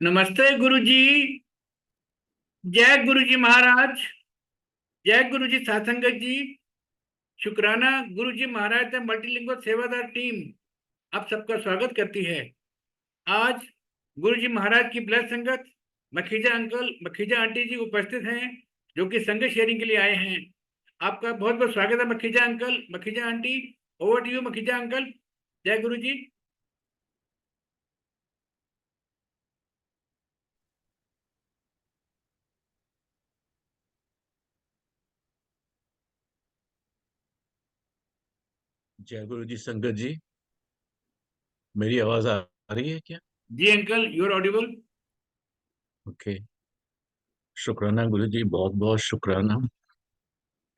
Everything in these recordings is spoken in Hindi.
नमस्ते गुरुजी। जय गुरुजी महाराज। जय गुरुजी सासंगत जी। शुक्राना। गुरुजी महाराज से मल्टीलिंगुअल सेवादार टीम आप सबका स्वागत करती है। आज गुरुजी महाराज की ब्लड संगत मखीजा अंकल मखीजा आंटी जी उपस्थित हैं, जो कि संगत शेयरिंग के लिए आए हैं। आपका बहुत बहुत स्वागत है Makhija uncle Makhija aunty. Over to you Makhija uncle. जय गुरुजी। जय गुरु जी। संगत जी, मेरी आवाज आ रही है क्या? जी uncle, you are audible. Okay. शुक्राना गुरु जी, बहुत बहुत शुक्राना।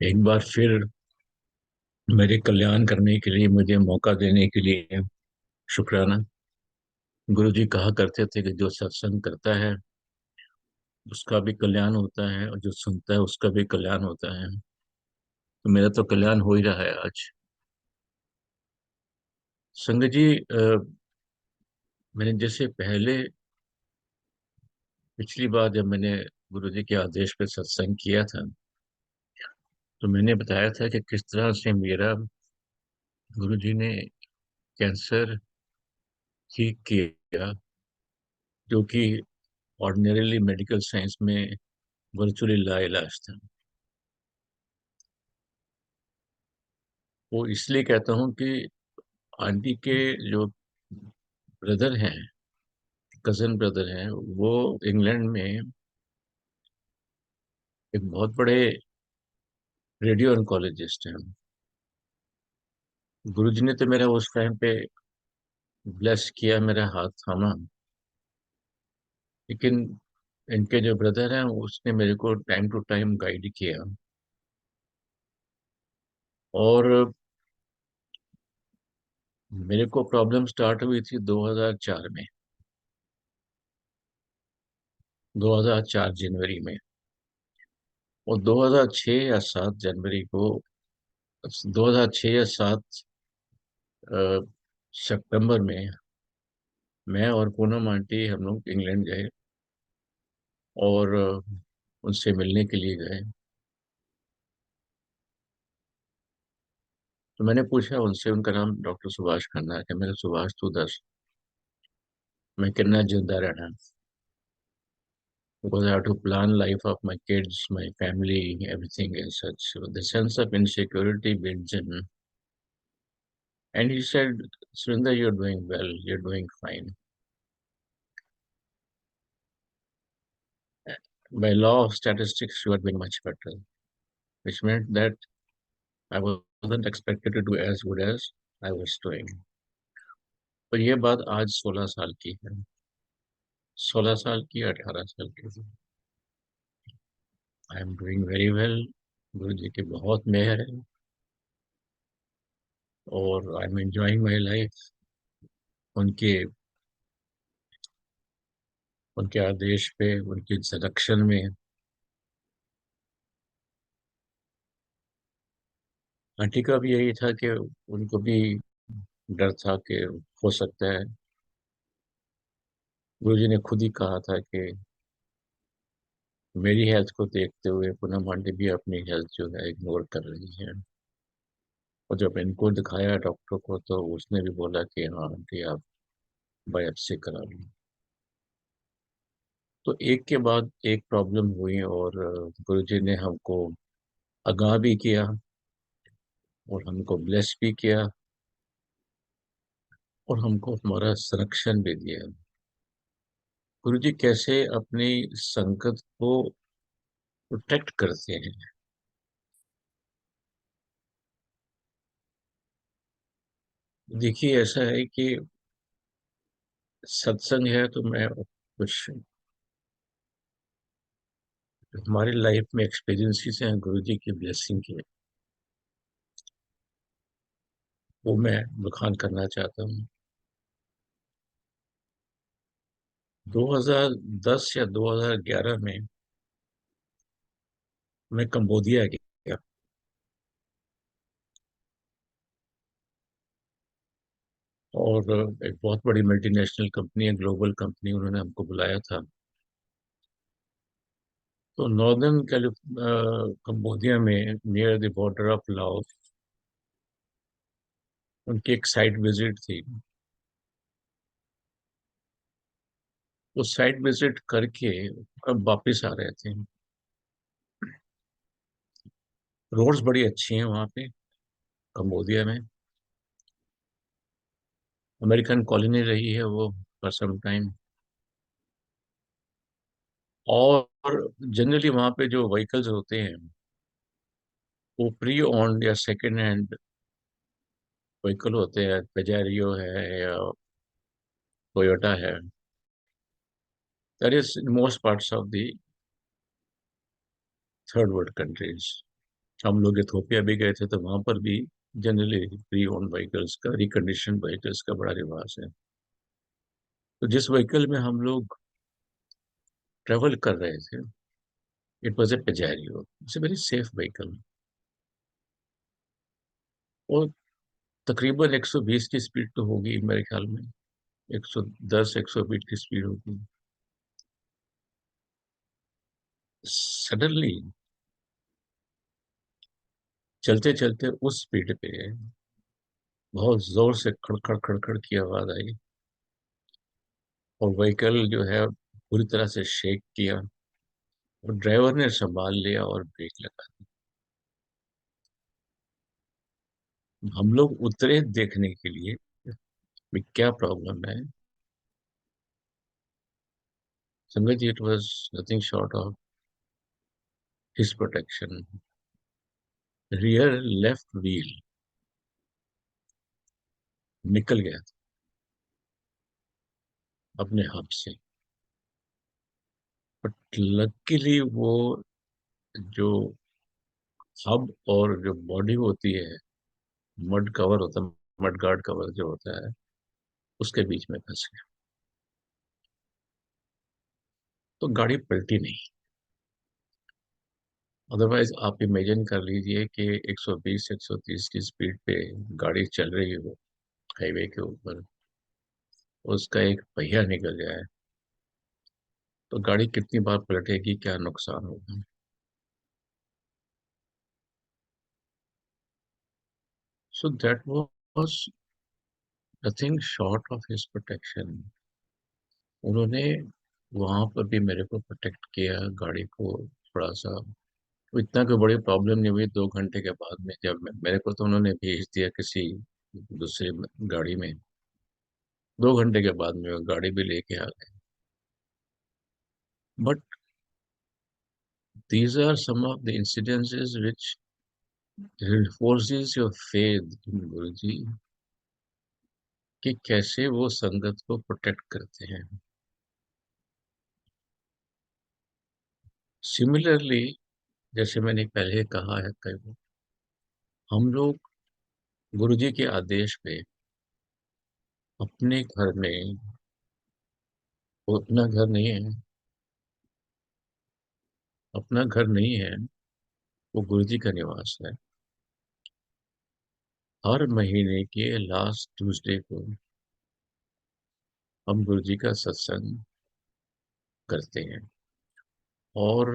एक बार फिर मेरे कल्याण करने के लिए, मुझे मौका देने के लिए शुक्राना। गुरु जी कहा करते थे कि जो सत्संग करता है उसका भी कल्याण होता है, और जो सुनता है उसका भी कल्याण होता है। तो मेरा तो कल्याण हो ही रहा है आज। संगत जी, मैंने जैसे पहले पिछली बार जब मैंने गुरु जी के आदेश पे सत्संग किया था, तो मैंने बताया था कि किस तरह से मेरा गुरु जी ने कैंसर ठीक किया, जो कि ऑर्डिनरीली मेडिकल साइंस में वर्चुअली लाइलाज था। वो इसलिए कहता हूँ कि आंटी के जो ब्रदर हैं, कजन ब्रदर हैं, वो इंग्लैंड में एक बहुत बड़े रेडियो ऑन्कोलॉजिस्ट हैं। गुरुजी ने तो मेरा उस टाइम पे ब्लेस किया, मेरा हाथ थामा, लेकिन इनके जो ब्रदर हैं उसने मेरे को टाइम टू टाइम गाइड किया। और मेरे को प्रॉब्लम स्टार्ट हुई थी 2004 में, 2004 जनवरी में। और 2006 या 7 जनवरी को, 2006 या 7 सितंबर में मैं और पूनम आंटी हम लोग इंग्लैंड गए, और उनसे मिलने के लिए गए। तो मैंने पूछा उनसे, उनका नाम डॉक्टर सुभाष खन्ना है, कि मेरा सुभाष तू दस, मैं कितना जिंदा रहना, because I have to plan life of my kids, my family, everything as such. So the sense of insecurity builds in. And he said, Surinder, you're doing well, you're doing fine. By law of statistics, you are doing much better, which meant that I wasn't expected to do as good as I was doing. पर ये बात आज 16 साल की है, 16 साल की, 18 साल की। I am doing very well. गुरु जी की बहुत मेहर है, और I am enjoying my life. उनके उनके आदेश पे, उनके संरक्षण में। आंटी का भी यही था कि उनको भी डर था कि हो सकता है, गुरु जी ने खुद ही कहा था कि मेरी हेल्थ को देखते हुए पूनम आंटी भी अपनी हेल्थ जो है इग्नोर कर रही है। और जब इनको दिखाया डॉक्टर को, तो उसने भी बोला कि हाँ आंटी, आप बायोप्सी करा लो। तो एक के बाद एक प्रॉब्लम हुई, और गुरु जी ने हमको आगाह भी किया, और हमको ब्लेस भी किया, और हमको हमारा संरक्षण भी दिया। गुरु जी कैसे अपनी संगत को प्रोटेक्ट करते हैं। देखिए, ऐसा है कि सत्संग है, तो मैं कुछ हमारी लाइफ में एक्सपीरियंसेस हैं गुरु जी की ब्लेसिंग के, वो मैं बखान करना चाहता हूँ। 2010 या 2011 में मैं कंबोडिया गया, और एक बहुत बड़ी मल्टीनेशनल कंपनी है, ग्लोबल कंपनी, उन्होंने हमको बुलाया था। तो नॉर्दर्न कंबोडिया में near the border of Laos उनकी एक साइट विजिट थी। वो साइट विजिट करके अब वापस आ रहे थे। रोड्स बड़ी अच्छी हैं वहाँ पे कंबोडिया में। अमेरिकन कॉलोनी रही है वो फॉर सम टाइम। और जनरली वहाँ पे जो व्हीकल्स होते हैं वो प्री ओन्ड या सेकेंड हैंड व्हीकल होते हैं। पेजारियो है या टोयोटा है। That is in most parts of the third world countries. हम लोग इथोपिया भी गए थे तो वहां पर भी जनरली प्री ओन्ड व्हीकल्स का, रिकंडीशन व्हीकल्स का बड़ा रिवाज है। तो जिस व्हीकल में हम लोग ट्रेवल कर रहे थे, it was a Pajero. It's a very safe vehicle. वो तकरीबन 120 की स्पीड तो होगी मेरे ख्याल में। 110 120 की स्पीड होगी। सडनली चलते चलते उस स्पीड पे बहुत जोर से खड़खड़ खड़खड़ की आवाज आई और व्हीकल जो है पूरी तरह से शेक किया और ड्राइवर ने संभाल लिया और ब्रेक लगा दी। हम लोग उतरे देखने के लिए भी क्या प्रॉब्लम है। समझ, it was nothing short of his protection. Rear left wheel निकल गया था अपने हब से। बट लकीली वो जो हब और जो बॉडी होती है, मड कवर होता है, मड गार्ड कवर जो होता है, उसके बीच में फंस गया। तो गाड़ी पलटी नहीं। अदरवाइज आप इमेजिन कर लीजिए कि 120 130 की स्पीड पे गाड़ी चल रही हो हाईवे के ऊपर, उसका एक पहिया निकल जाए तो गाड़ी कितनी बार पलटेगी, क्या नुकसान होगा। So that was nothing short of his protection. उन्होंने वहां पर भी मेरे को प्रोटेक्ट किया गाड़ी को थोड़ा सा। तो इतना कोई बड़ी प्रॉब्लम नहीं हुई। 2 घंटे के बाद में जब मेरे को तो उन्होंने भेज दिया किसी दूसरी गाड़ी में। 2 घंटे के बाद में वो गाड़ी भी लेके आ गए। But these are some of the incidences which reinforces your faith in Guruji कि कैसे वो संगत को प्रोटेक्ट करते हैं। सिमिलरली, जैसे मैंने पहले कहा है कई बार, हम लोग गुरुजी के आदेश पे अपने घर में, वो अपना घर नहीं है, अपना घर नहीं है, वो गुरुजी का निवास है। हर महीने के लास्ट ट्यूसडे को हम गुरुजी का सत्संग करते हैं। और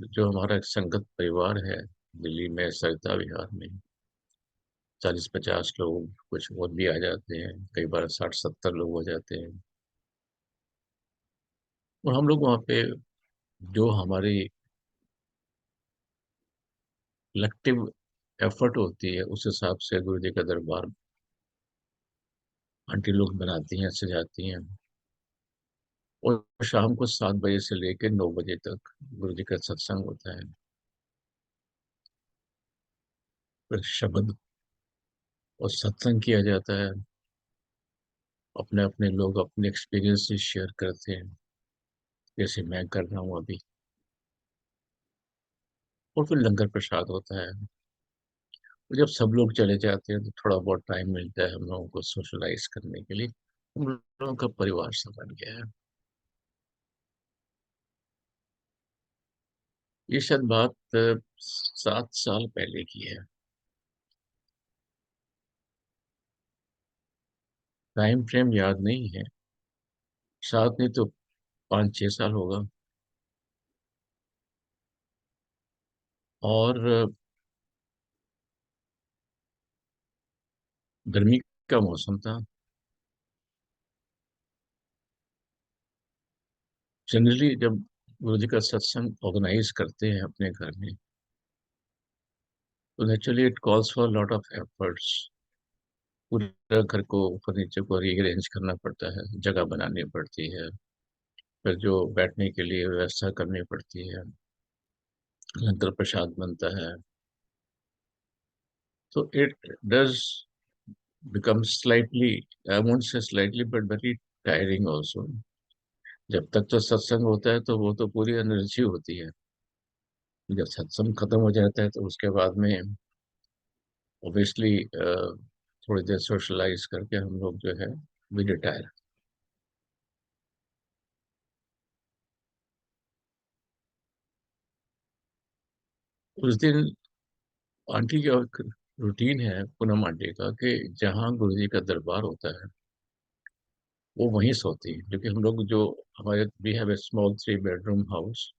जो हमारा एक संगत परिवार है दिल्ली में सरिता विहार में, 40 50 लोग, कुछ और भी आ जाते हैं, कई बार 60 70 लोग हो जाते हैं। और हम लोग वहाँ पे जो हमारी कलेक्टिव एफर्ट होती है उस हिसाब से गुरु जी का दरबार आंटी लोग बनाती हैं, सजाती हैं। और शाम को 7 बजे से लेकर 9 बजे तक गुरु जी का सत्संग होता है। फिर शब्द और सत्संग किया जाता है। अपने अपने लोग अपने एक्सपीरियंस से शेयर करते हैं, जैसे मैं कर रहा हूँ अभी। और फिर लंगर प्रसाद होता है। तो जब सब लोग चले जाते हैं तो थोड़ा बहुत टाइम मिलता है हम लोगों को सोशलाइज करने के लिए। हम लोगों का परिवार सा बन गया है। ये शायद बात 7 साल पहले की है। टाइम फ्रेम याद नहीं है, साथ नहीं तो 5-6 साल होगा। और गर्मी का मौसम था। जनरली जब गुरु जी का सत्संग ऑर्गेनाइज करते हैं अपने घर में, तो naturally it calls for lot of efforts. पूरे घर को, फर्नीचर को रीअरेंज करना पड़ता है, जगह बनानी पड़ती है, फिर जो बैठने के लिए व्यवस्था करनी पड़ती है, लंगर प्रसाद बनता है। तो it does become slightly, I won't say slightly but very tiring also. जब तक तो सत्संग होता है तो वो तो पूरी एनर्जी होती है। जब सत्संग खत्म हो जाता है तो उसके बाद में ऑब्वियसली थोड़ी देर सोशलाइज करके हम लोग जो है वी रिटायर। उस दिन आंटी का रूटीन है, पूनम आंटी का, कि जहाँ गुरु जी का दरबार होता है वो वहीं सोती है, क्योंकि हम लोग जो हमारे we have a small 3 bedroom house,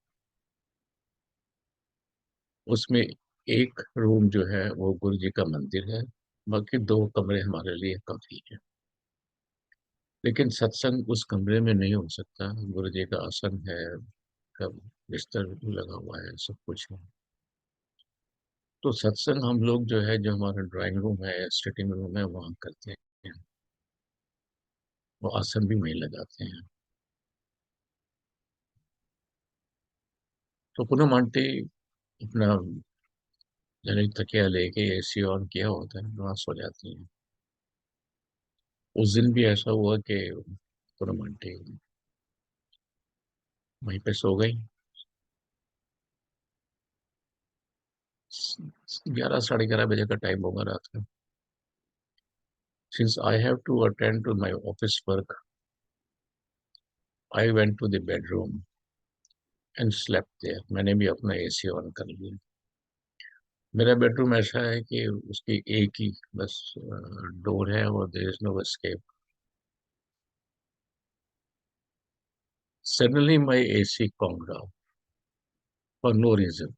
उसमें एक रूम जो है वो गुरु जी का मंदिर है, बाकी 2 कमरे हमारे लिए काफी है। लेकिन सत्संग उस कमरे में नहीं हो सकता, गुरु जी का आसन है, का बिस्तर लगा हुआ है, सब कुछ है। तो सत्संग हम लोग जो है, जो हमारा ड्राइंग रूम है, सिटिंग रूम है, वहाँ करते हैं। वो आसन भी वहीं लगाते हैं। तो पूनम आंटी अपना यानी तकिया लेके एसी ऑन किया होता है, वहाँ सो जाती हैं। उस दिन भी ऐसा हुआ कि पूनम आंटी वहीं पे सो गई। 11, साढ़े 11 बजे का टाइम होगा रात का। Since I have to attend to my office work, I went to the bedroom and slept there. मैंने भी अपना एसी ऑन कर लिया। मेरा बेडरूम ऐसा है कि उसकी एक ही बस डोर है और there is no escape. Suddenly my AC conk down for no reason,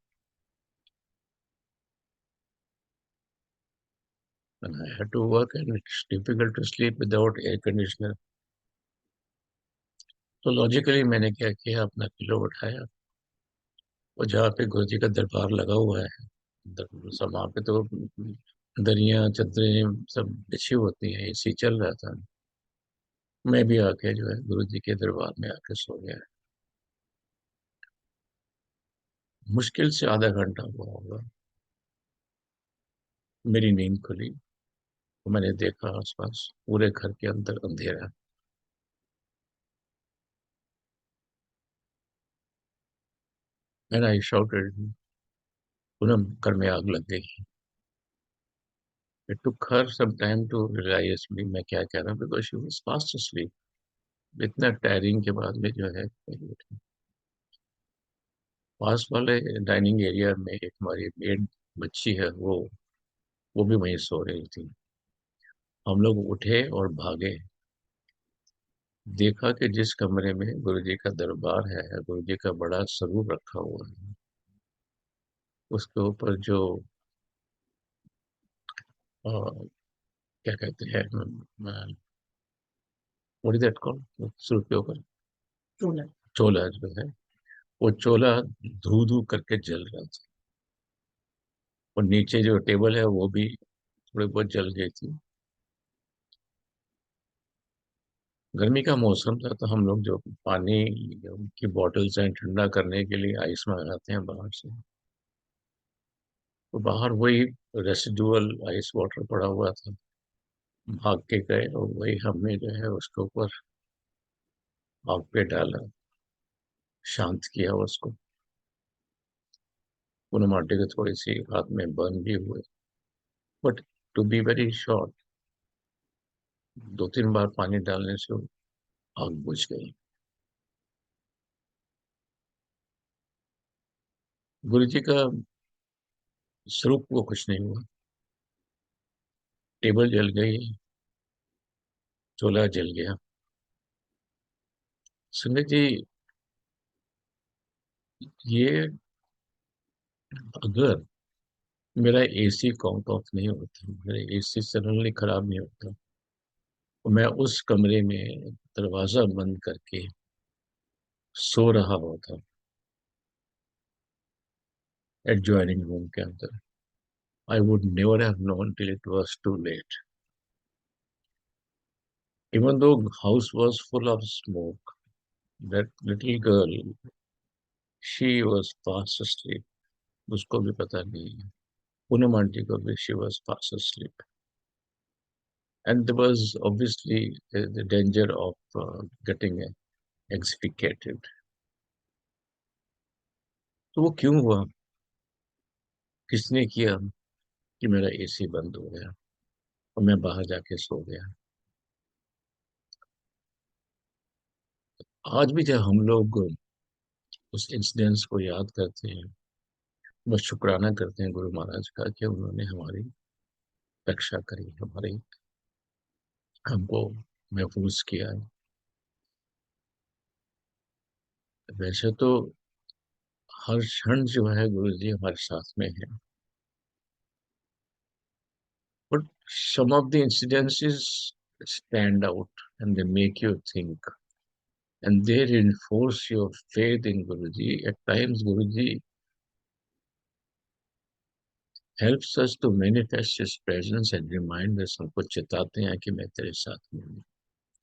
and I had to work and it's difficult to sleep without air conditioner. तो लॉजिकली मैंने क्या किया, अपना पिलो उठाया और जहाँ पे गुरु जी का दरबार लगा हुआ है, सब वहाँ पे तो दरियां चादरें सब बिछी होती हैं, एसी चल रहा था। मैं भी आके जो है गुरु जी के दरबार में आके सो गया। मुश्किल से आधा घंटा हुआ होगा, मेरी नींद खुली तो मैंने देखा आसपास पूरे घर के अंदर अंधेरा। एंड आई शाउटेड, पूनम घर में आग लग गई। It took her some time to realize me मैं क्या कह रहा हूँ, because she was fast asleep। इतना टायरिंग के बाद में जो है पास वाले डाइनिंग एरिया में एक हमारी मेड बच्ची है, वो भी वहीं सो रही थी। हम लोग उठे और भागे, देखा कि जिस कमरे में गुरु जी का दरबार है, गुरु जी का बड़ा स्वरूप रखा हुआ है, उसके ऊपर जो अ, क्या कहते हैं, व्हाट इज दैट कॉल्ड, स्वरूप के ऊपर चोला, चोला जो है, वो चोला धू धू करके जल रहा था। और नीचे जो टेबल है वो भी थोड़ी बहुत जल गई थी। गर्मी का मौसम था तो हम लोग जो पानी की बॉटल्स हैं ठंडा करने के लिए आइस मंगाते हैं बाहर से, तो बाहर वही रेसिडुअल आइस वाटर पड़ा हुआ था। भाग के गए और वही हमने जो है उसके ऊपर आग पे डाला, शांत किया उसको। पूनम आंटी को थोड़ी सी हाथ में बर्न भी हुए, but to be very short, 2-3 बार पानी डालने से आग बुझ गई। गुरु जी का स्वरूप को कुछ नहीं हुआ, टेबल जल गई, चूल्हा जल गया। संगत जी, ये अगर मेरा एसी काउंट ऑफ नहीं होता, मेरा एसी सडनली खराब नहीं होता, तो मैं उस कमरे में दरवाजा बंद करके सो रहा होता, एडजॉइनिंग रूम के अंदर, I would never have known till it was too late. Even though house was full of smoke, that little girl, she was fast asleep. उसको भी पता नहीं है, पूनम आंटी को भी she was fast asleep. And there was obviously the danger of getting asphyxiated. तो वो क्यों हुआ? किसने किया कि मेरा एसी बंद हो गया और मैं बाहर जाके सो गया? आज भी जब हम लोग उस इंसिडेंस को याद करते हैं, बस शुक्राना करते हैं गुरु महाराज का कि उन्होंने हमारी रक्षा करी, हमारी हमको महफूज किया। वैसे तो हर क्षण जो है गुरु जी हमारे साथ में है, but some of the incidences stand out and they make you think and they reinforce your faith in Guruji. At times Guruji helps us to manifest his presence and remind us, हमको चिताते हैं कि मैं तेरे साथ में हूँ।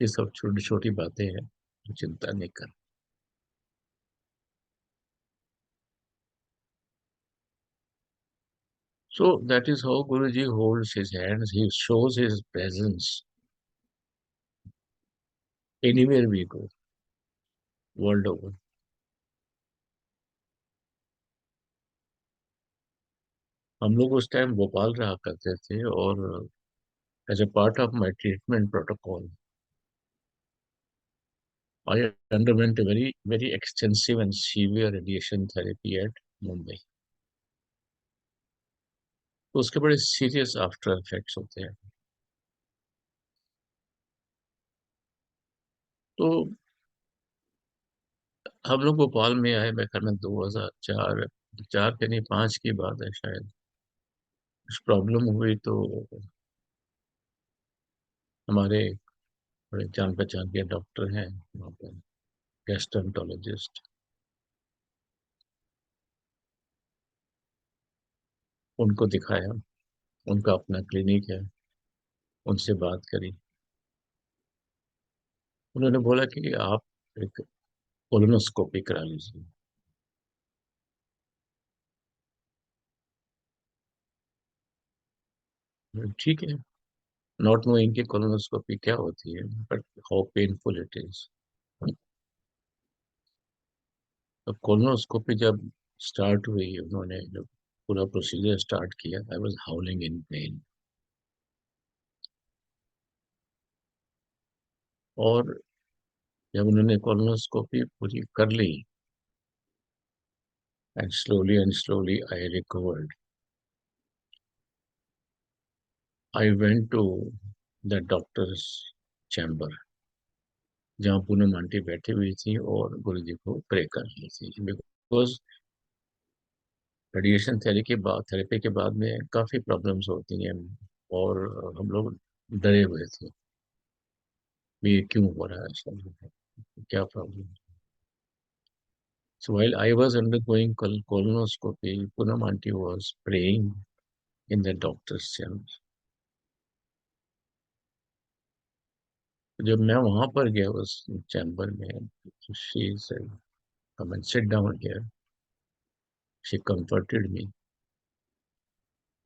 ये सब छोटी छोटी बातें हैं, तो चिंता नहीं कर। So that is how Guruji holds his hands. He shows his presence anywhere we go, world over. हम लोग उस टाइम भोपाल रहा करते थे, और as a part of my treatment protocol, I underwent a very extensive and severe radiation therapy at Mumbai. तो उसके बड़े सीरियस आफ्टर इफेक्ट्स होते हैं। तो हम लोग भोपाल में आए, मैं ख्याल में 2004, 4 के नहीं 5 की बात है शायद। कुछ प्रॉब्लम हुई तो हमारे बड़े जान पहचान के डॉक्टर हैं वहाँ पर, गैस्ट्रोएंटरोलॉजिस्ट, उनको दिखाया। उनका अपना क्लिनिक है, उनसे बात करी। उन्होंने बोला कि आप एक कोलोनोस्कोपी करा लीजिए। ठीक है, नॉट नोइंग कि कोलोनोस्कोपी क्या होती है, but how painful it is. तो कोलोनोस्कोपी जब स्टार्ट हुई, उन्होंने जब पूरा प्रोसीजर स्टार्ट किया, आई वाज हाउलिंग इन पेन। और जब उन्होंने कोलोनोस्कोपी पूरी कर ली, and slowly I recovered, I went to the doctor's chamber, जहाँ पूनम आंटी बैठी हुई थी और गुरु जी को प्रे कर रही थी। बिकॉज रेडिएशन थेरेपी के बाद में काफ़ी प्रॉब्लम्स होती हैं, और हम लोग डरे हुए थे, भी ये क्यों हो रहा है ऐसा, क्या problem. So while I was undergoing colonoscopy, Poonam aunty was praying in the doctor's chamber. जब मैं वहां पर गया उस चैम्बर में, she said, "Come and sit down here." She comforted me.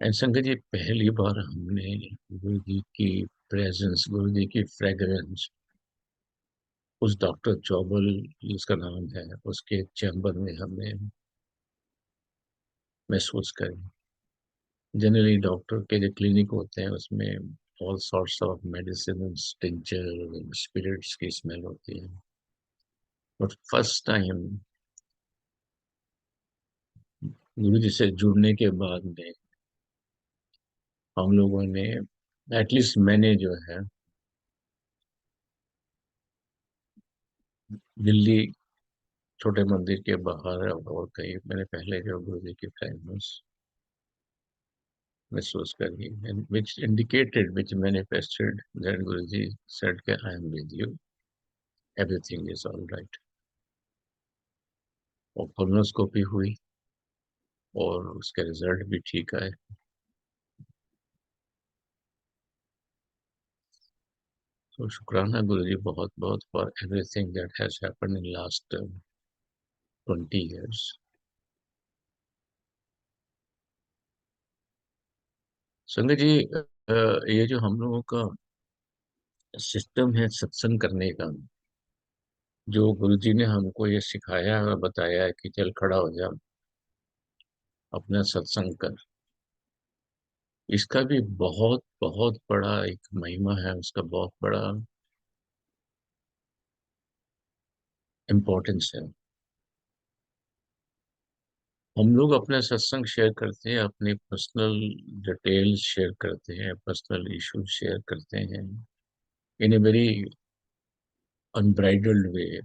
And संगत जी, पहली बार हमने गुरु जी की प्रेजेंस, गुरु जी की फ्रेग्रेंस उस डॉक्टर चौबल, जिसका नाम है, उसके चैम्बर में हमने महसूस करी। जनरली डॉक्टर के जो क्लिनिक होते हैं उसमें all sorts of medicine, tincture, spirits की स्मेल होती है, बट फर्स्ट टाइम गुरु जी से जुड़ने के बाद में हम लोगों ने, एटलीस्ट मैंने जो है, दिल्ली छोटे मंदिर के बाहर और कहीं मैंने पहले जो गुरु जी की प्रेजेंस महसूस करी, and which manifested that Guruji said कि I am with you, everything is all right। और कोलोनोस्कोपी हुई और उसके रिजल्ट भी ठीक आए। तो शुक्राना गुरुजी बहुत बहुत for everything that has happened in last 20 years। संगत जी, ये जो हम लोगों का सिस्टम है सत्संग करने का, जो गुरुजी ने हमको ये सिखाया और बताया है कि चल खड़ा हो जा, अपना सत्संग कर, इसका भी बहुत बहुत बड़ा एक महिमा है, उसका बहुत बड़ा इम्पोर्टेंस है। हम लोग अपना सत्संग शेयर करते हैं, अपने पर्सनल डिटेल्स शेयर करते हैं, पर्सनल इश्यूज शेयर करते हैं इन ए वेरी अनब्राइडल्ड वे।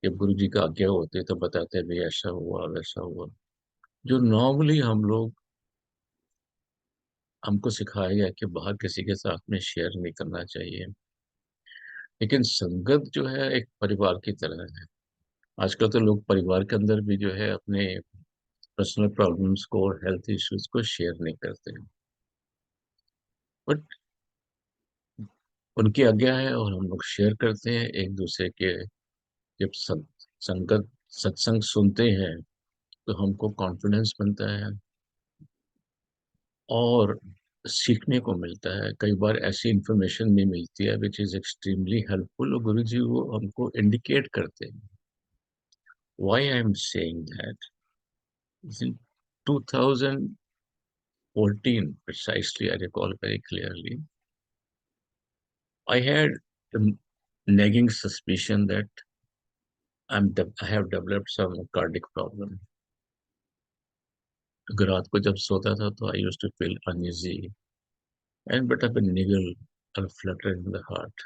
जब गुरु जी का आज्ञा होते तो बताते हैं, भाई ऐसा हुआ वैसा हुआ, जो नॉर्मली हम लोग, हमको सिखाया गया कि बाहर किसी के साथ में शेयर नहीं करना चाहिए। लेकिन संगत जो है एक परिवार की तरह है। आजकल तो लोग परिवार के अंदर भी जो है अपने पर्सनल प्रॉब्लम्स को और हेल्थ इश्यूज को शेयर नहीं करते हैं, बट उनकी आज्ञा है और हम लोग शेयर करते हैं एक दूसरे के। जब संगत सत्संग सुनते हैं तो हमको कॉन्फिडेंस बनता है और सीखने को मिलता है। कई बार ऐसी इंफॉर्मेशन भी मिलती है विच इज एक्सट्रीमली हेल्पफुल, और गुरु जी वो हमको इंडिकेट करते हैं। Why I am saying that, in 2014 precisely, I recall very clearly, I had a nagging suspicion that I have developed some cardiac problem। अगर रात को जब सोता था तो I used to feel uneasy and but a niggle और फ्लटर इन द हार्ट।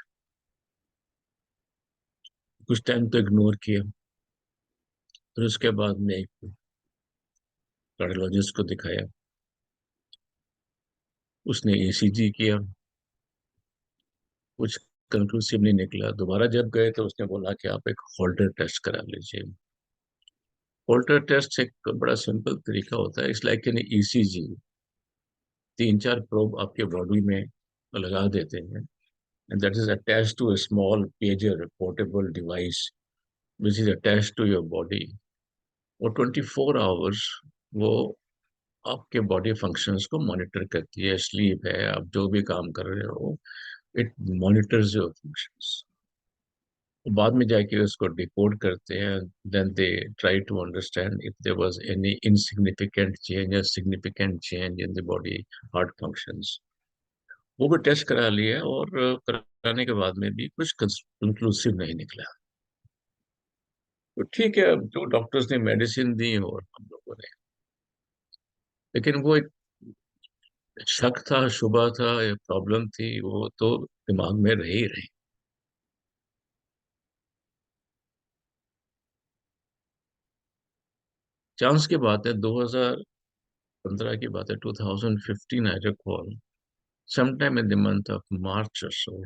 कुछ टाइम तो इग्नोर किया, फिर उसके बाद में एक कार्डियोलॉजिस्ट को दिखाया, उसने ईसीजी किया, कुछ कंक्लूसिव नहीं निकला। दोबारा जब गए तो उसने बोला कि आप एक होल्टर टेस्ट करा लीजिए। होल्टर टेस्ट एक बड़ा सिंपल तरीका होता है, इट्स लाइक एन ईसीजी। तीन चार प्रोब आपके बॉडी में लगा देते हैं, and that is attached to a small pager portable device which is attached to your body. और 24 आवर्स वो आपके बॉडी फंक्शंस को मॉनिटर करती है। स्लीप है, आप जो भी काम कर रहे हो, इट मॉनिटर्स योर फंक्शंस। बाद में जाके उसको डिकोड करते हैं, then they try to understand if there was any insignificant change या significant change in the body heart functions. वो भी टेस्ट करा लिया और कराने के बाद में भी कुछ कंक्लूसिव नहीं निकला। तो ठीक है, अब जो डॉक्टर्स ने मेडिसिन दी और हम लोगों ने, लेकिन वो एक शक था, शुबा था, या प्रॉब्लम थी, वो तो दिमाग में रह ही रही। चांस की बात है, 2015 की बात है, 2015 I recall, sometime in the month of March और सो।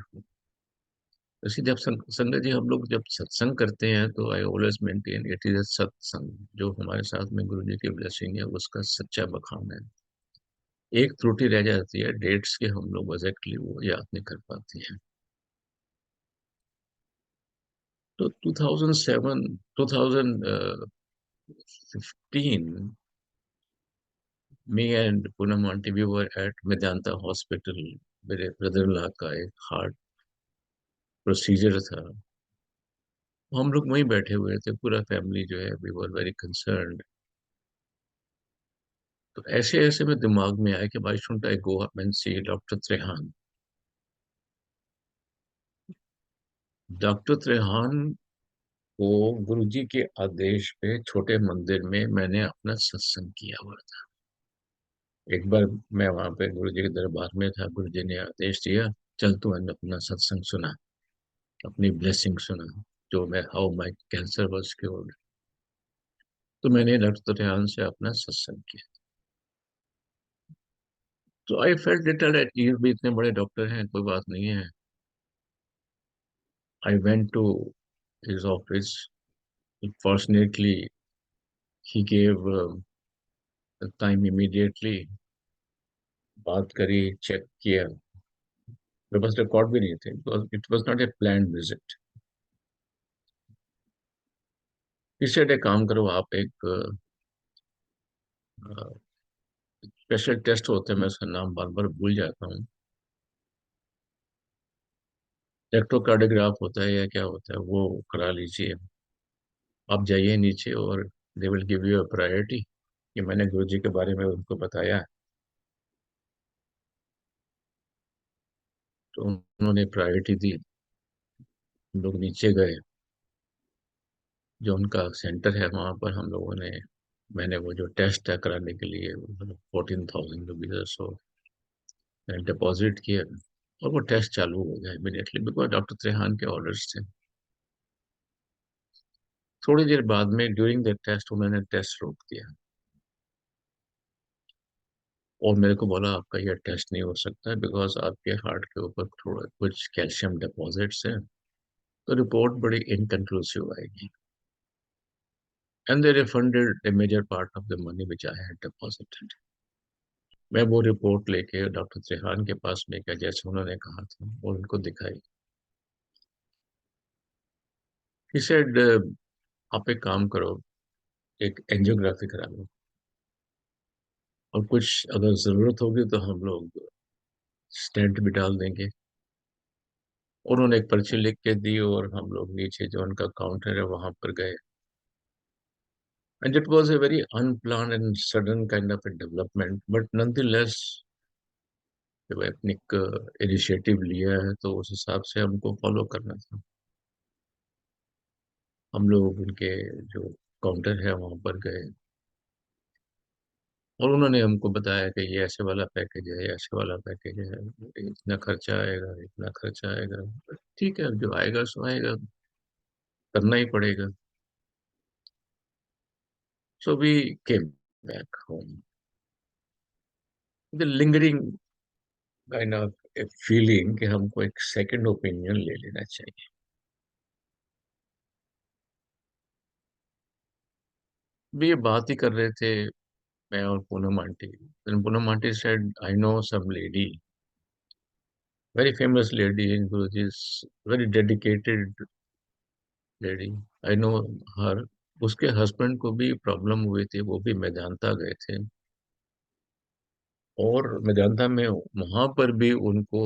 इसी जब संगत जी हम लोग जब सत्संग करते हैं तो I always maintain it is a सत्संग। जो हमारे साथ में गुरु जी की ब्लेसिंग है उसका सच्चा बखान है। एक त्रुटि रह जाती है, डेट्स के हम लोग एग्जैक्टली वो याद नहीं कर पाते हैं। तो 2007 2015, me and Poonam aunty, we were at Medanta Hospital। मेरे ब्रदर इन लॉ का एक हार्ट प्रोसीजर था। हम लोग वहीं बैठे हुए थे, पूरा फैमिली जो है, वी वर वेरी कंसर्न्ड। तो ऐसे ऐसे में दिमाग में आया कि भाई should I go up and see doctor Trehan. Doctor Trehan को गुरुजी के आदेश पे छोटे मंदिर में मैंने अपना सत्संग किया हुआ था। एक बार मैं वहां पे गुरुजी के दरबार में था, गुरुजी ने आदेश दिया, चल तू अपना सत्संग सुना, अपनी ब्लेसिंग सुना। जो मैं how my cancer was cured. तो मैंने डॉक्टर रेहान से अपना सत्संग किया। तो I felt little at ease भी, इतने बड़े डॉक्टर हैं, कोई बात नहीं है। I went to his office. Fortunately he gave time immediately. बात करी, चेक किया। मेरे पास रिकॉर्ड भी नहीं थे, it was not a plan visit. इससे एक काम करो आप, एक स्पेशल टेस्ट होते हैं, मैं उसका नाम बार बार भूल जाता हूँ। इलेक्ट्रोकार्डियोग्राफ होता है या क्या होता है, वो करा लीजिए। आप जाइए नीचे और they will give you a priority. ये मैंने गुरु जी के बारे में उनको बताया, तो उन्होंने प्रायोरिटी दी। हम लोग नीचे गए, जो उनका सेंटर है वहाँ पर हम लोगों ने, मैंने वो जो टेस्ट है कराने के लिए 14,000 रुपीज सो मैंने डिपॉजिट किया। और वो टेस्ट चालू हो गया इमीडिएटली, बिकॉज डॉक्टर त्रेहान के ऑर्डर्स थे। थोड़ी देर बाद में ड्यूरिंग द टेस्ट उन्होंने टेस्ट रोक दिया और मेरे को बोला आपका ये टेस्ट नहीं हो सकता, बिकॉज आपके हार्ट के ऊपर थोड़ा कुछ कैल्शियम डिपॉजिट्स हैं, तो रिपोर्ट बड़ी इनकन्क्लूसिव आएगी। And they refunded a major part of the money which I had deposited. मैं वो रिपोर्ट लेके डॉक्टर त्रेहान के पास में गया, जैसे उन्होंने कहा था, और उनको दिखाई। ही सेड आप एक काम करो, एक एंजियोग्राफी करा लो, और कुछ अगर जरूरत होगी तो हम लोग स्टेंट भी डाल देंगे। और उन्होंने एक पर्ची लिख के दी और हम लोग नीचे जो उनका काउंटर है वहां पर गए। And it was a very unplanned and sudden kind of a development, but nonetheless जब अपनी इनिशिएटिव लिया है तो उस हिसाब से हमको फॉलो करना था। हम लोग उनके जो काउंटर है वहां पर गए और उन्होंने हमको बताया कि ये ऐसे वाला पैकेज है, ये ऐसे वाला पैकेज है, इतना खर्चा आएगा, इतना खर्चा आएगा। ठीक है, जो आएगा सो आएगा, करना ही पड़ेगा। So we came back home, the lingering kind of a feeling कि हमको एक सेकंड ओपिनियन ले लेना चाहिए। भी ये बात ही कर रहे थे, मैं और Poonam aunty. Then Poonam aunty said, I know some lady, very famous lady in Guruji's, very dedicated lady. I know her. उसके हस्बैंड को भी प्रॉब्लम हुई थी, वो भी मेदांता गए थे, और मेदांता में वहां पर भी उनको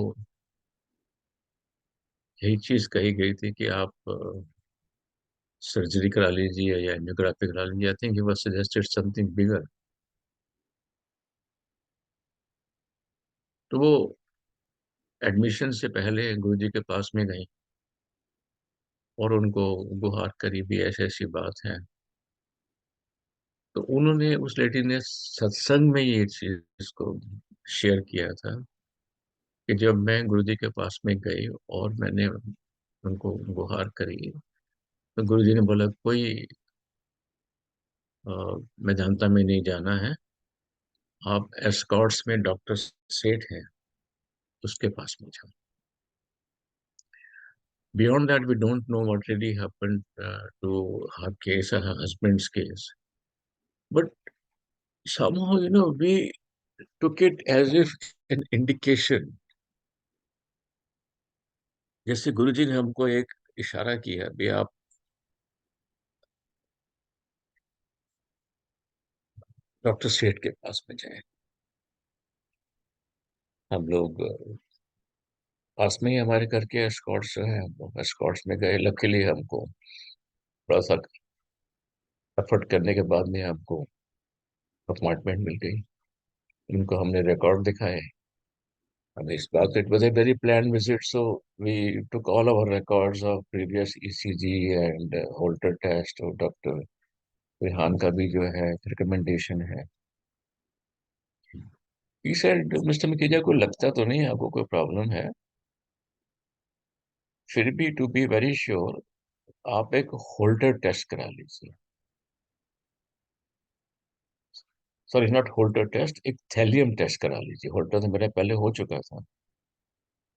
यही चीज कही गई थी कि आप सर्जरी करा लीजिए या एंजियोग्राफी करा लीजिए। I think he was suggested something bigger. तो वो एडमिशन से पहले गुरुजी के पास में गई और उनको गुहार करी भी ऐसी ऐसी बात है। तो उन्होंने, उस लेडी ने सत्संग में ये चीज को शेयर किया था कि जब मैं गुरुजी के पास में गई और मैंने उनको गुहार करी, तो गुरुजी ने बोला कोई मेदांता में नहीं जाना है, आप एस्कॉर्ट्स में डॉक्टर सेठ हैं, उसके पास में जाओ। Beyond that, we don't know what really happened to her case or her husband's case. But somehow, we took it as if an indication. जैसे गुरुजी ने हमको एक इशारा किया, भी आप डॉक्टर सेठ के पास में जाएं। हम लोग पास में ही हमारे घर के एस्कॉर्ट्स जो है, हम लोग एस्कॉर्ट्स में गए। लकीली हमको थोड़ा सा एफर्ट करने के बाद में हमको अपॉइंटमेंट मिल गई। उनको हमने रिकॉर्ड दिखाए। And this back, it was a very planned visit, so we took all our records of previous ECG and Holter test और डॉक्टर विहान का भी जो है रिकमेंडेशन है। He said, मिस्टर मकीजा, को लगता तो नहीं आपको कोई प्रॉब्लम है, फिर भी टू बी वेरी श्योर आप एक होल्टर टेस्ट करा लीजिए। सॉरी, नॉट होल्टर टेस्ट, एक थैलियम टेस्ट करा लीजिए। होल्टर तो मेरा पहले हो चुका था,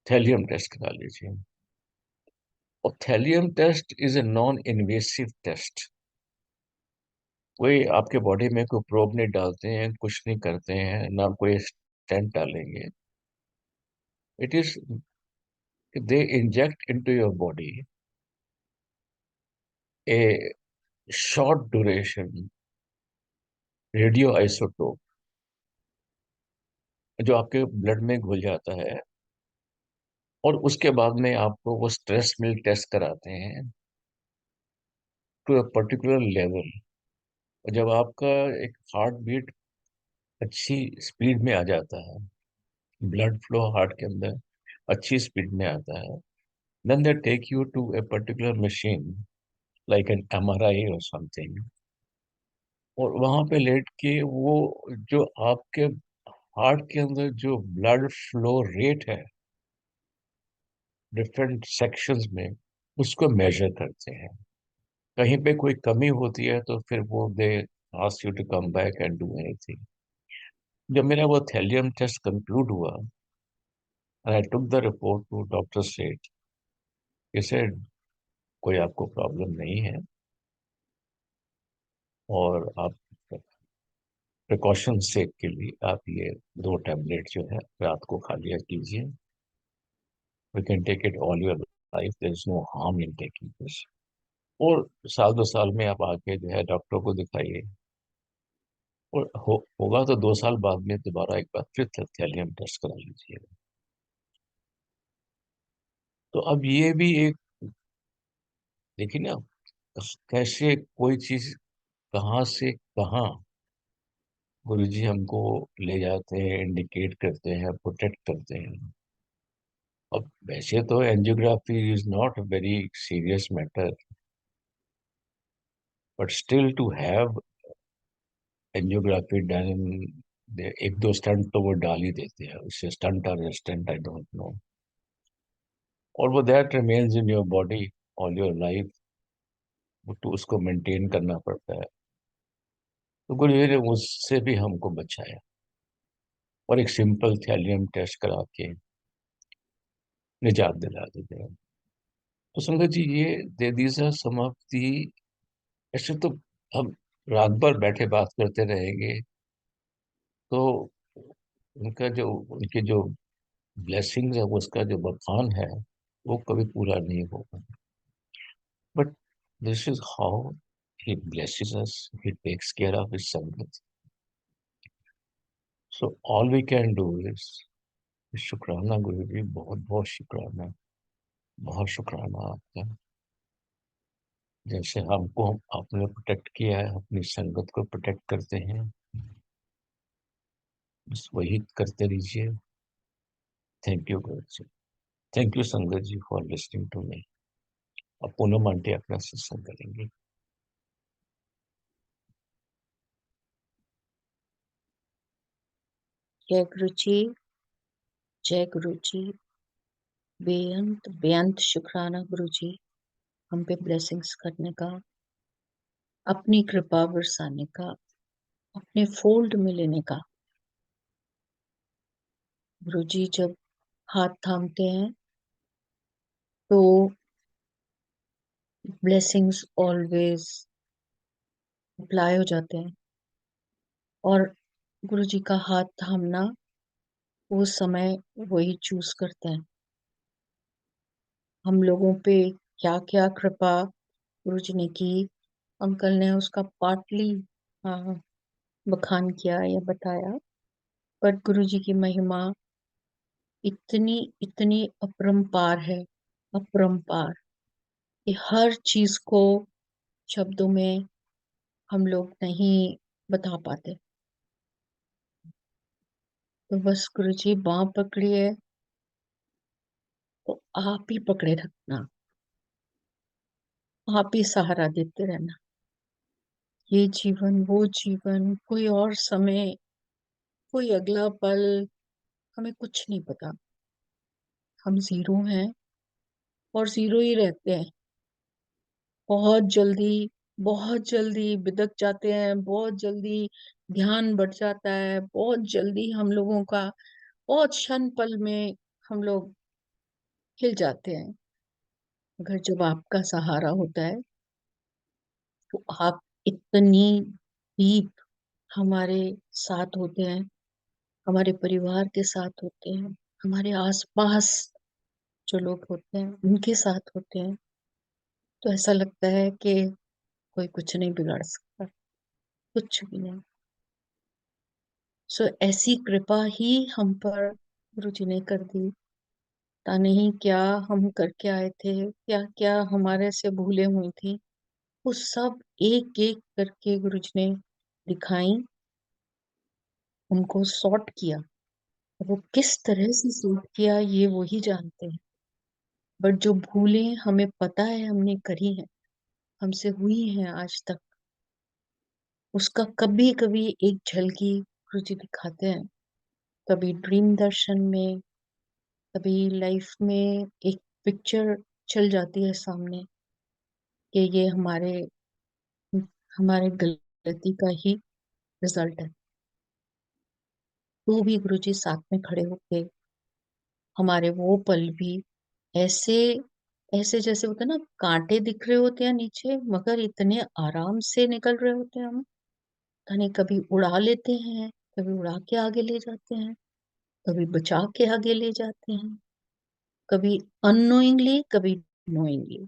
थैलियम टेस्ट करा लीजिए। और thallium test is a non invasive test. कोई आपके बॉडी में कोई प्रोब नहीं डालते हैं, कुछ नहीं करते हैं, ना कोई स्टेंट डालेंगे। It is, they inject into your body A short duration radio isotope, जो आपके ब्लड में घुल जाता है। और उसके बाद में आपको वो स्ट्रेस मिल्क टेस्ट कराते हैं टू अ पर्टिकुलर लेवल। और जब आपका एक हार्ट बीट अच्छी स्पीड में आ जाता है, ब्लड फ्लो हार्ट के अंदर अच्छी स्पीड में आता है, then they take you to a particular machine like an MRI और समथिंग। और वहां पे लेट के वो जो आपके हार्ट के अंदर जो ब्लड फ्लो रेट है डिफरेंट सेक्शंस में, उसको मेजर करते हैं। कहीं पे कोई कमी होती है तो फिर वो they ask you to come back and do anything. जब मेरा वो थैलियम टेस्ट कंक्लूड हुआ, I took the report to doctor Seth, he said कोई आपको प्रॉब्लम नहीं है, और आप प्रिकॉशन सेक के लिए आप ये 2 टैबलेट जो है रात को खा लिया कीजिए। We can take it all your life, there is no harm in taking this. और साल 2 साल में आप आके जो है डॉक्टर को दिखाइए। और होगा तो 2 साल बाद में दोबारा एक बार फिर थैलियम टेस्ट करा लीजिए। तो अब ये भी एक, देखिए ना, कैसे कोई चीज कहाँ से कहाँ गुरुजी हमको ले जाते हैं, इंडिकेट करते हैं, प्रोटेक्ट करते हैं। अब वैसे तो angiography is not a very serious matter, but still to have angiography done, एक दो स्टंट तो वो डाल ही देते हैं, उससे स्टंट और स्टंट आई डोंट नो। और वो that remains in your body all your life, तो उसको मेंटेन करना पड़ता है। तो गुरु जी ने उससे भी हमको बचाया, और एक सिंपल थैलियम टेस्ट करा के निजात दिला देते हैं। तो संगत जी, ये these are some of the, ऐसे तो हम रात भर बैठे बात करते रहेंगे, तो उनके जो ब्लेसिंग्स है, उसका जो बखान है, वो कभी पूरा नहीं होगा। But this is how he blesses us, he takes care of his संगत। So all we can do is, शुक्राना गुरु जी, बहुत बहुत शुक्राना, बहुत शुक्राना आपका। जैसे हमको आपने प्रोटेक्ट किया है, अपनी संगत को प्रोटेक्ट करते हैं, बस वही करते रहिए। Thank you Guru ji, thank you संगत जी फॉर लिसनिंग टू मी। अब पूनम आंटी अपना सत्संग करेंगे। जय गुरु जी, जय गुरु जी। बेअंत बेअंत शुक्राना गुरु जी, हम पे ब्लेसिंग्स करने का, अपनी कृपा बरसाने का, अपने फोल्ड में लेने का। गुरु जी जब हाथ थामते हैं तो ब्लेसिंग्स ऑलवेज अप्लाई हो जाते हैं। और गुरु जी का हाथ थामना वो समय वही चूज करते हैं। हम लोगों पे क्या क्या कृपा गुरु जी ने की, अंकल ने उसका पार्टली बखान किया या बताया। पर गुरु जी की महिमा इतनी इतनी अपरंपार है, अपरंपार, कि हर चीज को शब्दों में हम लोग नहीं बता पाते। तो बस गुरु जी बाँह पकड़ी है तो आप ही पकड़े रखना, आप ही सहारा देते रहना। ये जीवन, वो जीवन, कोई और समय, कोई अगला पल, हमें कुछ नहीं पता। हम जीरो हैं और जीरो ही रहते हैं। बहुत जल्दी बिदक जाते हैं, बहुत जल्दी ध्यान बढ़ जाता है, बहुत जल्दी हम लोगों का बहुत क्षण पल में हम लोग हिल जाते हैं। अगर जब आपका सहारा होता है तो आप इतनी डीप हमारे साथ होते हैं, हमारे परिवार के साथ होते हैं, हमारे आसपास जो लोग होते हैं उनके साथ होते हैं, तो ऐसा लगता है कि कोई कुछ नहीं बिगाड़ सकता, कुछ भी नहीं। सो ऐसी कृपा ही हम पर गुरु जी ने कर दी। पता नहीं क्या हम करके आए थे, क्या क्या हमारे से भूले हुई थी, वो सब एक एक करके गुरु जी ने दिखाई, उनको सॉर्ट किया। वो किस तरह से सॉर्ट किया ये वो ही जानते हैं, बट जो भूलें हमें पता है हमने करी है, हमसे हुई हैं आज तक, उसका कभी कभी एक झलकी गुरु जी दिखाते हैं। कभी ड्रीम दर्शन में, कभी लाइफ में एक पिक्चर चल जाती है सामने कि ये हमारे गलती का ही रिजल्ट है, तो भी गुरु जी साथ में खड़े होके हमारे वो पल भी ऐसे ऐसे जैसे होता है ना, कांटे दिख रहे होते हैं नीचे मगर इतने आराम से निकल रहे होते हैं हम, यानी कभी उड़ा लेते हैं, कभी उड़ा के आगे ले जाते हैं, कभी बचा के आगे ले जाते हैं, कभी अननोइंगली, कभी नोइंगली।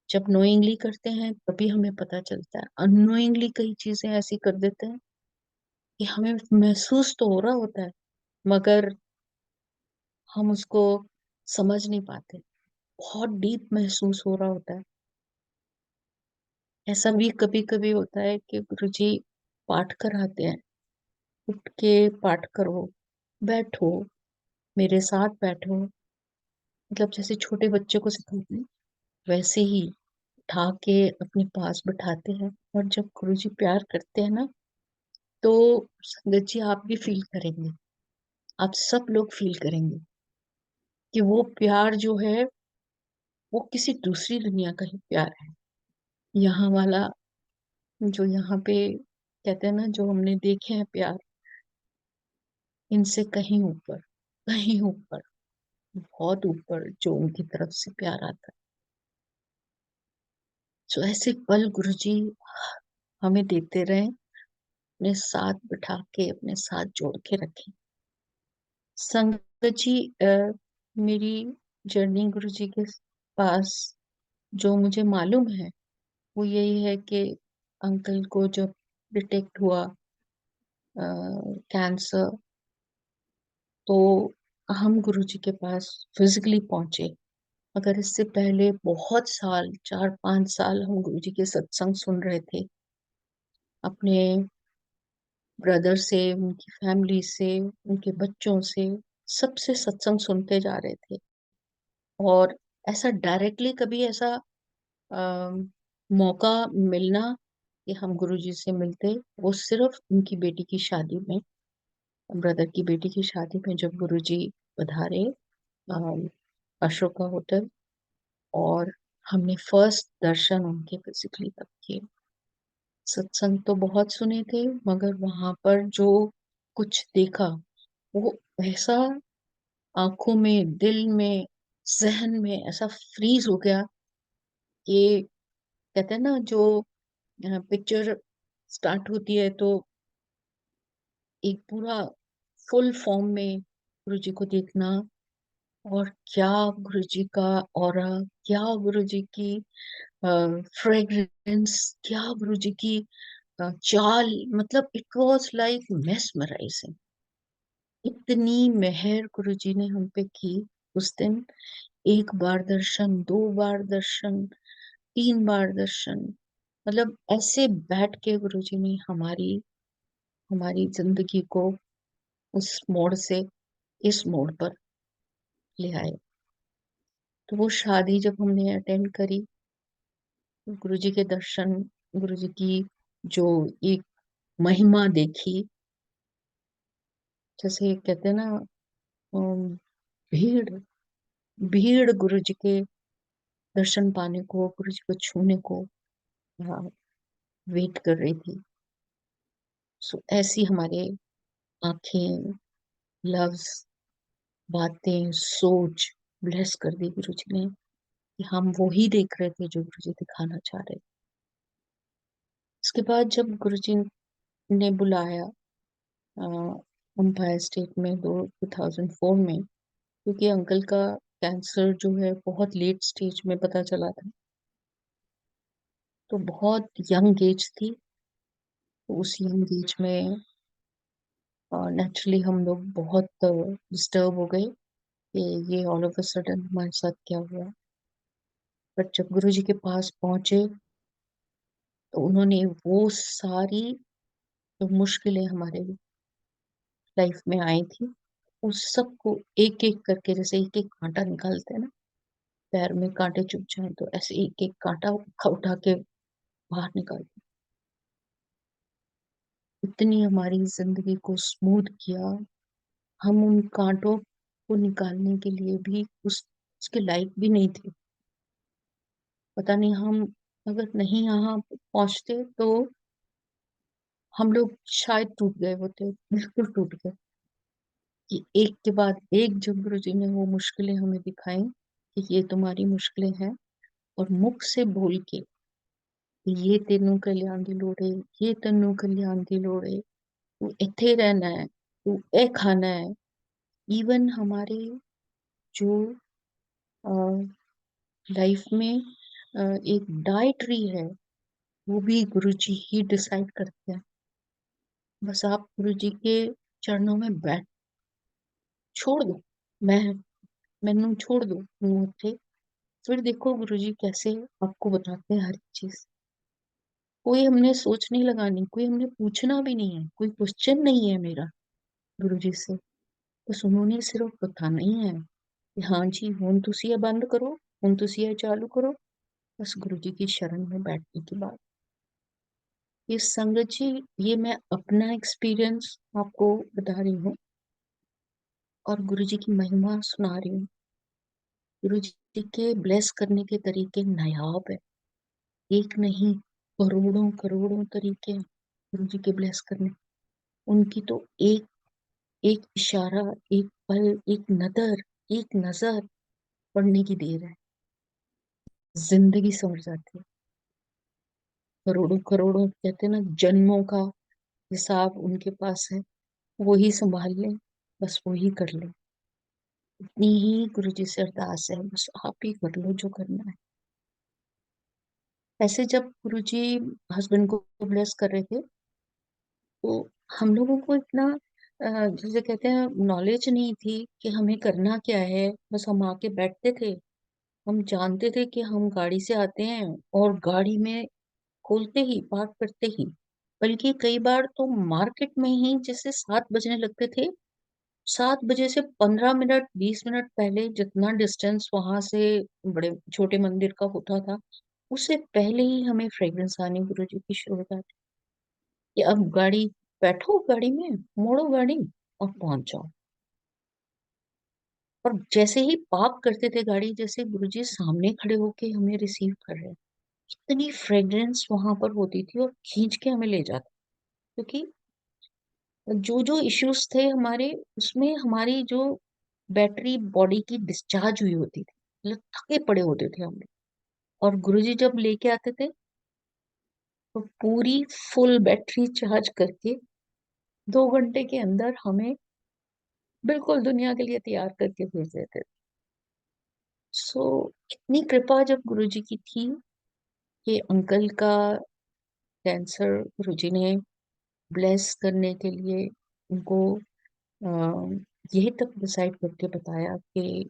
जब नोइंगली करते हैं तभी हमें पता चलता है, अननोइंगली कई चीजें ऐसी कर देते हैं कि हमें महसूस तो हो रहा होता है मगर हम उसको समझ नहीं पाते, बहुत डीप महसूस हो रहा होता है। ऐसा भी कभी कभी होता है कि गुरुजी पाठ कराते हैं, उठ के पाठ करो, बैठो, मेरे साथ बैठो, मतलब जैसे छोटे बच्चे को सिखाते हैं वैसे ही उठा के अपने पास बिठाते हैं। और जब गुरुजी प्यार करते हैं ना, तो संगत जी आप भी फील करेंगे, आप सब लोग फील करेंगे कि वो प्यार जो है वो किसी दूसरी दुनिया का ही प्यार है। यहाँ वाला जो यहाँ पे कहते हैं ना, जो हमने देखे हैं प्यार, इनसे कहीं ऊपर, कहीं ऊपर, बहुत ऊपर जो उनकी तरफ से प्यार आता है। तो ऐसे पल गुरुजी हमें देते रहे, अपने साथ बिठा के अपने साथ जोड़ के रखें। संगत जी, मेरी जर्नी गुरुजी के पास जो मुझे मालूम है वो यही है कि अंकल को जब डिटेक्ट हुआ कैंसर, तो हम गुरुजी के पास फिजिकली पहुंचे। अगर इससे पहले बहुत साल, 4-5 साल हम गुरुजी के सत्संग सुन रहे थे, अपने ब्रदर से, उनकी फैमिली से, उनके बच्चों से, सबसे सत्संग सुनते जा रहे थे। और ऐसा डायरेक्टली कभी ऐसा अ, मौका मिलना कि हम गुरुजी से मिलते, वो सिर्फ उनकी बेटी की शादी में, ब्रदर की बेटी की शादी में जब गुरुजी पधारे अ, अशोका होटल, और हमने फर्स्ट दर्शन उनके फिजिकली तब किए। सत्संग तो बहुत सुने थे मगर वहां पर जो कुछ देखा वो ऐसा आंखों में, दिल में, जहन में ऐसा फ्रीज हो गया कि कहते हैं ना, जो पिक्चर स्टार्ट होती है तो एक पूरा फुल फॉर्म में गुरुजी को देखना, और क्या गुरुजी का ऑरा, क्या गुरुजी की फ्रेग्रेंस, क्या गुरुजी की चाल, मतलब इट वाज लाइक मेस्मराइजिंग। इतनी मेहर गुरुजी ने हम पे की उस दिन। एक बार दर्शन, 2 बार दर्शन, 3 बार दर्शन, मतलब ऐसे बैठ के गुरुजी ने हमारी हमारी जिंदगी को उस मोड़ से इस मोड़ पर ले आए। तो वो शादी जब हमने अटेंड करी, गुरुजी के दर्शन, गुरुजी की जो एक महिमा देखी, जैसे कहते हैं ना, अम, भीड़ भीड़ गुरुजी के दर्शन पाने को, गुरु जी को छूने को वेट कर रही थी। सो ऐसी हमारे आंखें, लफ्ज, बातें, सोच ब्लेस कर दी गुरु जी ने कि हम वो ही देख रहे थे जो गुरु जी दिखाना चाह रहे थे। इसके बाद जब गुरु जी ने बुलाया एम्पायर स्टेट में 2004 में, क्योंकि अंकल का कैंसर जो है बहुत लेट स्टेज में पता चला था, तो बहुत यंग एज थी। तो उस यंग एज में नेचुरली हम लोग बहुत डिस्टर्ब हो गए कि ये ऑल ऑफ अ सडन हमारे साथ क्या हुआ। बट जब गुरु जी के पास पहुंचे तो उन्होंने वो सारी जो मुश्किलें हमारे लाइफ में आई थी उस सब को एक एक करके, जैसे एक एक कांटा निकालते हैं ना, पैर में कांटे चुभ जाए तो ऐसे एक एक कांटा उठा उठा के बाहर निकाल दिया। इतनी हमारी जिंदगी को स्मूथ किया। हम उन कांटों को निकालने के लिए भी उसके लायक भी नहीं थे। पता नहीं, हम अगर नहीं यहाँ पहुंचते तो हम लोग शायद टूट गए होते, बिल्कुल टूट गए। कि एक के बाद एक जब गुरु जी ने वो मुश्किलें हमें दिखाई कि ये तुम्हारी मुश्किलें हैं, और मुख से बोल के कि ये तेनू कल्याण दी लोड़ है, ये तेनू कल्याण दी लोड़ है, तू इत्थे रहना है, तू ए खाना है। इवन हमारे जो लाइफ में एक डाइटरी है वो भी गुरु जी ही डिसाइड करते हैं। बस आप गुरु जी के चरणों में बैठ छोड़ दो, मैं मैनू छोड़ दो मैं उत्थे, फिर देखो गुरु जी कैसे आपको बताते हैं हर चीज। कोई हमने सोच नहीं लगानी, कोई हमने पूछना भी नहीं है, कोई क्वेश्चन नहीं है मेरा गुरु जी से। बस उन्होंने सिर्फ बताना ही है कि हाँ जी हुन तुसी ये बंद करो, हुन तुसी ये चालू करो। बस गुरु जी की शरण में बैठने की बात। ये संगत जी, ये मैं अपना एक्सपीरियंस आपको बता रही हूँ और गुरु जी की महिमा सुना रही हूँ। गुरु जी के ब्लेस करने के तरीके नायाब है, एक नहीं करोड़ों करोड़ों तरीके हैं गुरु जी के ब्लेस करने। उनकी तो एक एक इशारा, एक पल, एक नजर पड़ने की देर है, जिंदगी समझ जाती है। करोड़ों करोड़ों कहते हैं ना, जन्मों का हिसाब उनके पास है, वो ही संभाल ले, बस वो ही कर ले। इतनी ही गुरु जी से अरदास है, बस आप ही कर लो जो करना है। ऐसे जब गुरु जी हस्बैंड को ब्लेस कर रहे थे तो हम लोगों को इतना जैसे कहते हैं नॉलेज नहीं थी कि हमें करना क्या है। बस हम आके बैठते थे, हम जानते थे कि हम गाड़ी से आते हैं और गाड़ी में खोलते ही पार्क करते ही, बल्कि कई बार तो मार्केट में ही जैसे 7 बजने लगते थे, 7 बजे से 15 मिनट 20 मिनट पहले जितना डिस्टेंस वहां से बड़े छोटे मंदिर का होता था, उससे पहले ही हमें फ्रेग्रेंस आनी गुरु जी की शुरू हो जाती कि अब गाड़ी, बैठो गाड़ी में, मोड़ो गाड़ी और पहुंच जाओ। और जैसे ही पार्क करते थे गाड़ी, जैसे गुरुजी सामने खड़े होके हमें रिसीव कर रहे हैं, इतनी फ्रेग्रेंस वहां पर होती थी और खींच के हमें ले जाते। क्योंकि जो जो इश्यूज थे हमारे, उसमें हमारी जो बैटरी बॉडी की डिस्चार्ज हुई होती थी, मतलब थके पड़े होते थे हम लोग। और गुरुजी जब लेके आते थे तो पूरी फुल बैटरी चार्ज करके 2 घंटे के अंदर हमें बिल्कुल दुनिया के लिए तैयार करके भेज देते थे। सो इतनी कृपा जब गुरुजी की थी कि अंकल का कैंसर गुरुजी ने ब्लेस करने के लिए उनको यही तक डिसाइड करके बताया कि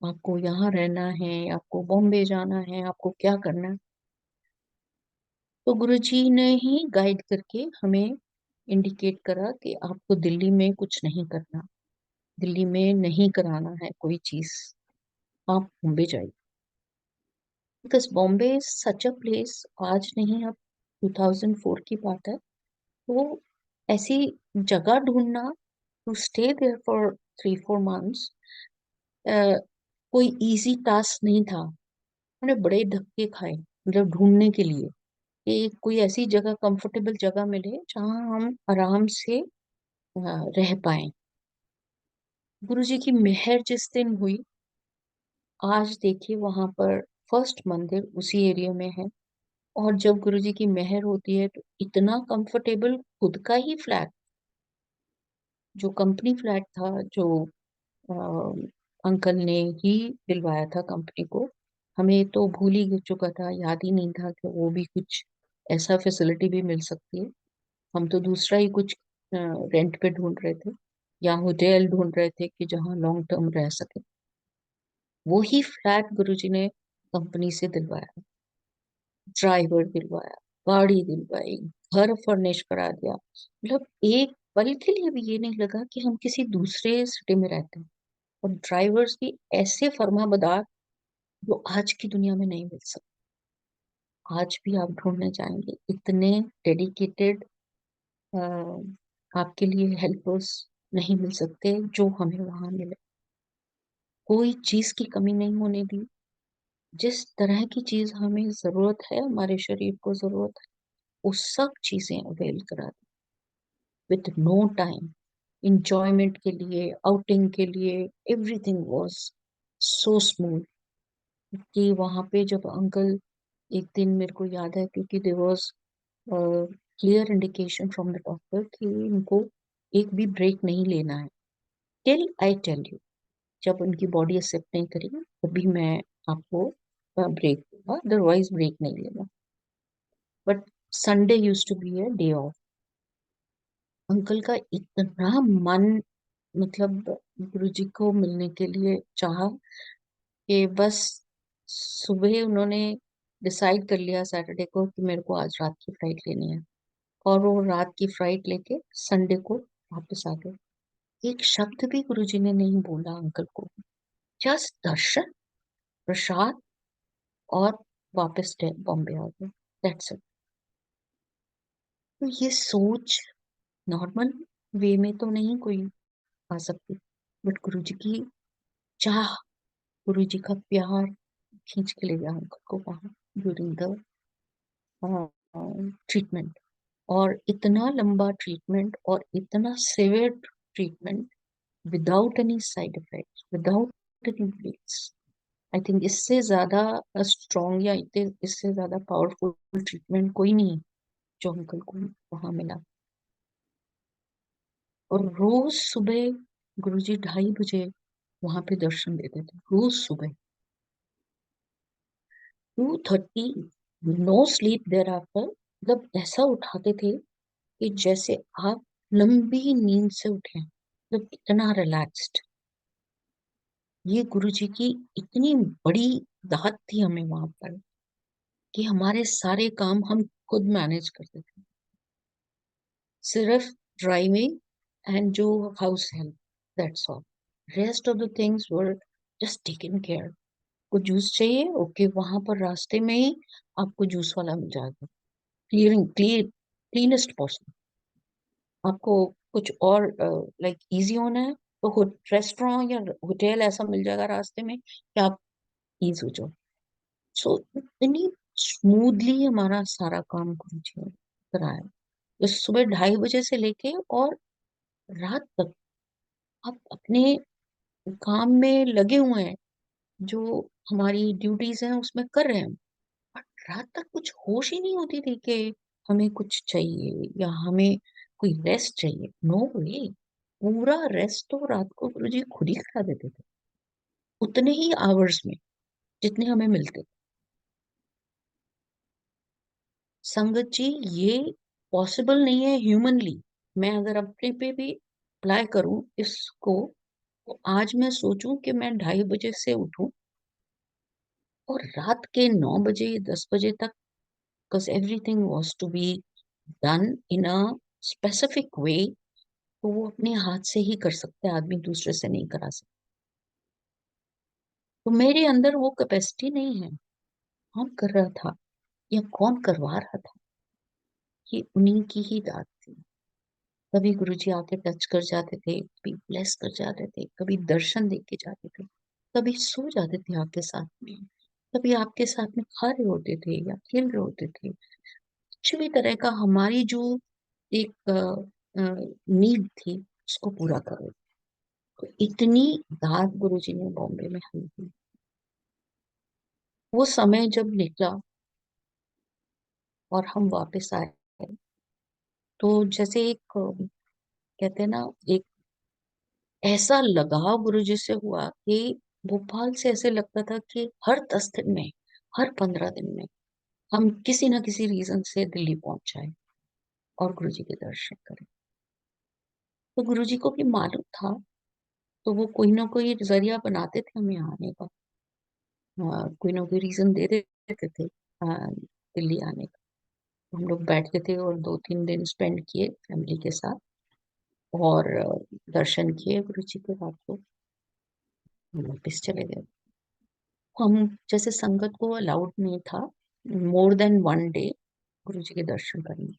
आपको यहाँ रहना है, आपको बॉम्बे जाना है, आपको क्या करना है। तो गुरुजी ने ही गाइड करके हमें इंडिकेट करा कि आपको दिल्ली में कुछ नहीं करना, दिल्ली में नहीं कराना है कोई चीज, आप बॉम्बे जाइए। Because Bombay is such a place, आज नहीं अब 2004 की बात है, तो ऐसी जगह ढूंढना to stay there for 3-4 months कोई इजी टास्क नहीं था। मैंने बड़े धक्के खाए, मतलब ढूंढने के लिए कि कोई ऐसी जगह, कंफर्टेबल जगह मिले जहां हम आराम से रह पाए। गुरुजी की मेहर जिस दिन हुई, आज देखिए वहां पर फर्स्ट मंदिर उसी एरिया में है। और जब गुरुजी की मेहर होती है तो इतना कंफर्टेबल, खुद का ही फ्लैट, जो कंपनी फ्लैट था, जो अंकल ने ही दिलवाया था कंपनी को। हमें तो भूल ही चुका था, याद ही नहीं था कि वो भी कुछ ऐसा फैसिलिटी भी मिल सकती है। हम तो दूसरा ही कुछ रेंट पे ढूंढ रहे थे या होटल ढूंढ रहे थे कि जहाँ लॉन्ग टर्म रह सके। वो ही फ्लैट गुरुजी ने कंपनी से दिलवाया, ड्राइवर दिलवाया, गाड़ी दिलवाई, घर फर्निश करा दिया। मतलब एक पल के लिए भी ये नहीं लगा कि हम किसी दूसरे सिटी में रहते हैं। और ड्राइवर्स भी ऐसे फर्माबरदार जो आज की दुनिया में नहीं मिल सकते। आज भी आप ढूंढने जाएंगे, इतने डेडिकेटेड आपके लिए हेल्पर्स नहीं मिल सकते जो हमें वहां मिले। कोई चीज की कमी नहीं होने दी। जिस तरह की चीज हमें जरूरत है, हमारे शरीर को जरूरत है, वो सब चीजें अवेल करा दी विथ नो टाइम। इंजॉयमेंट के लिए, आउटिंग के लिए, एवरीथिंग वाज सो स्मूथ। कि वहां पे जब अंकल, एक दिन मेरे को याद है क्योंकि there was clear indication from the doctor कि उनको एक भी ब्रेक नहीं लेना है, टिल आई टेल यू। जब उनकी बॉडी एक्सेप्ट नहीं करेगी तभी मैं आपको ब्रेक दूंगा, अदरवाइज ब्रेक नहीं लेना। But Sunday use to be a day off. Uncle का इतना मन, मतलब गुरुजी को मिलने के लिए चाहा कि बस सुबह उन्होंने डिसाइड कर लिया सैटरडे को कि मेरे को आज रात की फ्लाइट लेनी है। और वो रात की फ्लाइट लेके संडे को वापस आ गए। एक शब्द भी गुरुजी ने नहीं बोला अंकल को, जस्ट दर्शन, प्रसाद, और वापस बॉम्बे आ गए। That's it. तो ये सोच नॉर्मल वे में तो नहीं कोई आ सकती, बट गुरुजी की चाह, गुरुजी का प्यार खींच के ले गया अंकल को वहां ड्यूरिंग द ट्रीटमेंट। और इतना लंबा ट्रीटमेंट और इतना severe treatment without any side effects, without any breaks. I think इससे ज्यादा स्ट्रॉन्ग या इससे ज्यादा पावरफुल ट्रीटमेंट कोई नहीं जो अंकल को वहां मिला। और रोज सुबह गुरुजी 2:30 बजे वहां पे दर्शन देते थे, रोज सुबह 2:30। No sleep thereafter. मतलब ऐसा उठाते थे कि जैसे आप लंबी नींद से उठे, मतलब इतना रिलैक्स्ड। ये गुरुजी की इतनी बड़ी दात थी हमें वहां पर कि हमारे सारे काम हम खुद मैनेज करते थे। सिर्फ ड्राइविंग एंड जो house help, that's all. Rest of the things were just taken care. को जूस चाहिए, ओके, वहां पर रास्ते में ही आपको जूस वाला मिल जाएगा, क्लीनेस्ट पर्सन। आपको कुछ और लाइक इजी होना है तो रेस्टोरेंट या होटल ऐसा मिल जाएगा रास्ते में कि आप ईज हो जाओ। सो इतनी स्मूथली हमारा सारा काम गुरुजी ने कराया। इस सुबह 2:30 बजे से लेके और रात तक आप अपने काम में लगे हुए हैं, जो हमारी ड्यूटीज हैं उसमें कर रहे हैं। बट रात तक कुछ होश ही नहीं होती थी कि हमें कुछ चाहिए या हमें कोई रेस्ट चाहिए। नो वे। पूरा रेस्ट तो रात को गुरुजी खुद ही करा देते थे, उतने ही आवर्स में जितने हमें मिलते थे। संगत जी, ये पॉसिबल नहीं है ह्यूमनली। मैं अगर अपने पे भी अप्लाई करूं इसको, तो आज मैं सोचूं कि मैं 2:30 बजे से उठूं और रात के 9 बजे 10 बजे तक, because everything was to be done in a specific way, तो वो अपने हाथ से ही कर सकते हैं, आदमी दूसरे से नहीं करा सकता। तो मेरे अंदर वो कैपेसिटी नहीं है। कौन कर रहा था या कौन करवा रहा था, ये उन्हीं की ही दात थी। कभी गुरुजी आके टच कर जाते थे, कभी ब्लेस कर जाते थे, कभी दर्शन दे के जाते थे, कभी सो जाते थे आपके साथ में, कभी आपके साथ में खा रहे होते थे या खेल रहे होते थे, कुछ भी तरह का हमारी जो एक नीड थी उसको पूरा करो। तो इतनी दाद गुरुजी ने बॉम्बे में हमें दी। वो समय जब निकला और हम वापस आए, तो जैसे एक कहते हैं ना, एक ऐसा लगाव गुरुजी से हुआ कि भोपाल से ऐसे लगता था कि हर 10 दिन में, हर 15 दिन में हम किसी ना किसी रीजन से दिल्ली पहुंच जाए और गुरुजी के दर्शन करें। तो गुरुजी को भी मालूम था, तो वो कोई ना कोई जरिया बनाते थे हमें आने का। कोई ना कोई रीजन दे देते थे दिल्ली आने का। हम लोग बैठते थे और 2-3 दिन स्पेंड किए फैमिली के साथ, और दर्शन किए गुरु जी के। रात को वापिस चले गए। हम जैसे संगत को अलाउड नहीं था मोर देन 1 डे गुरु जी के दर्शन करने।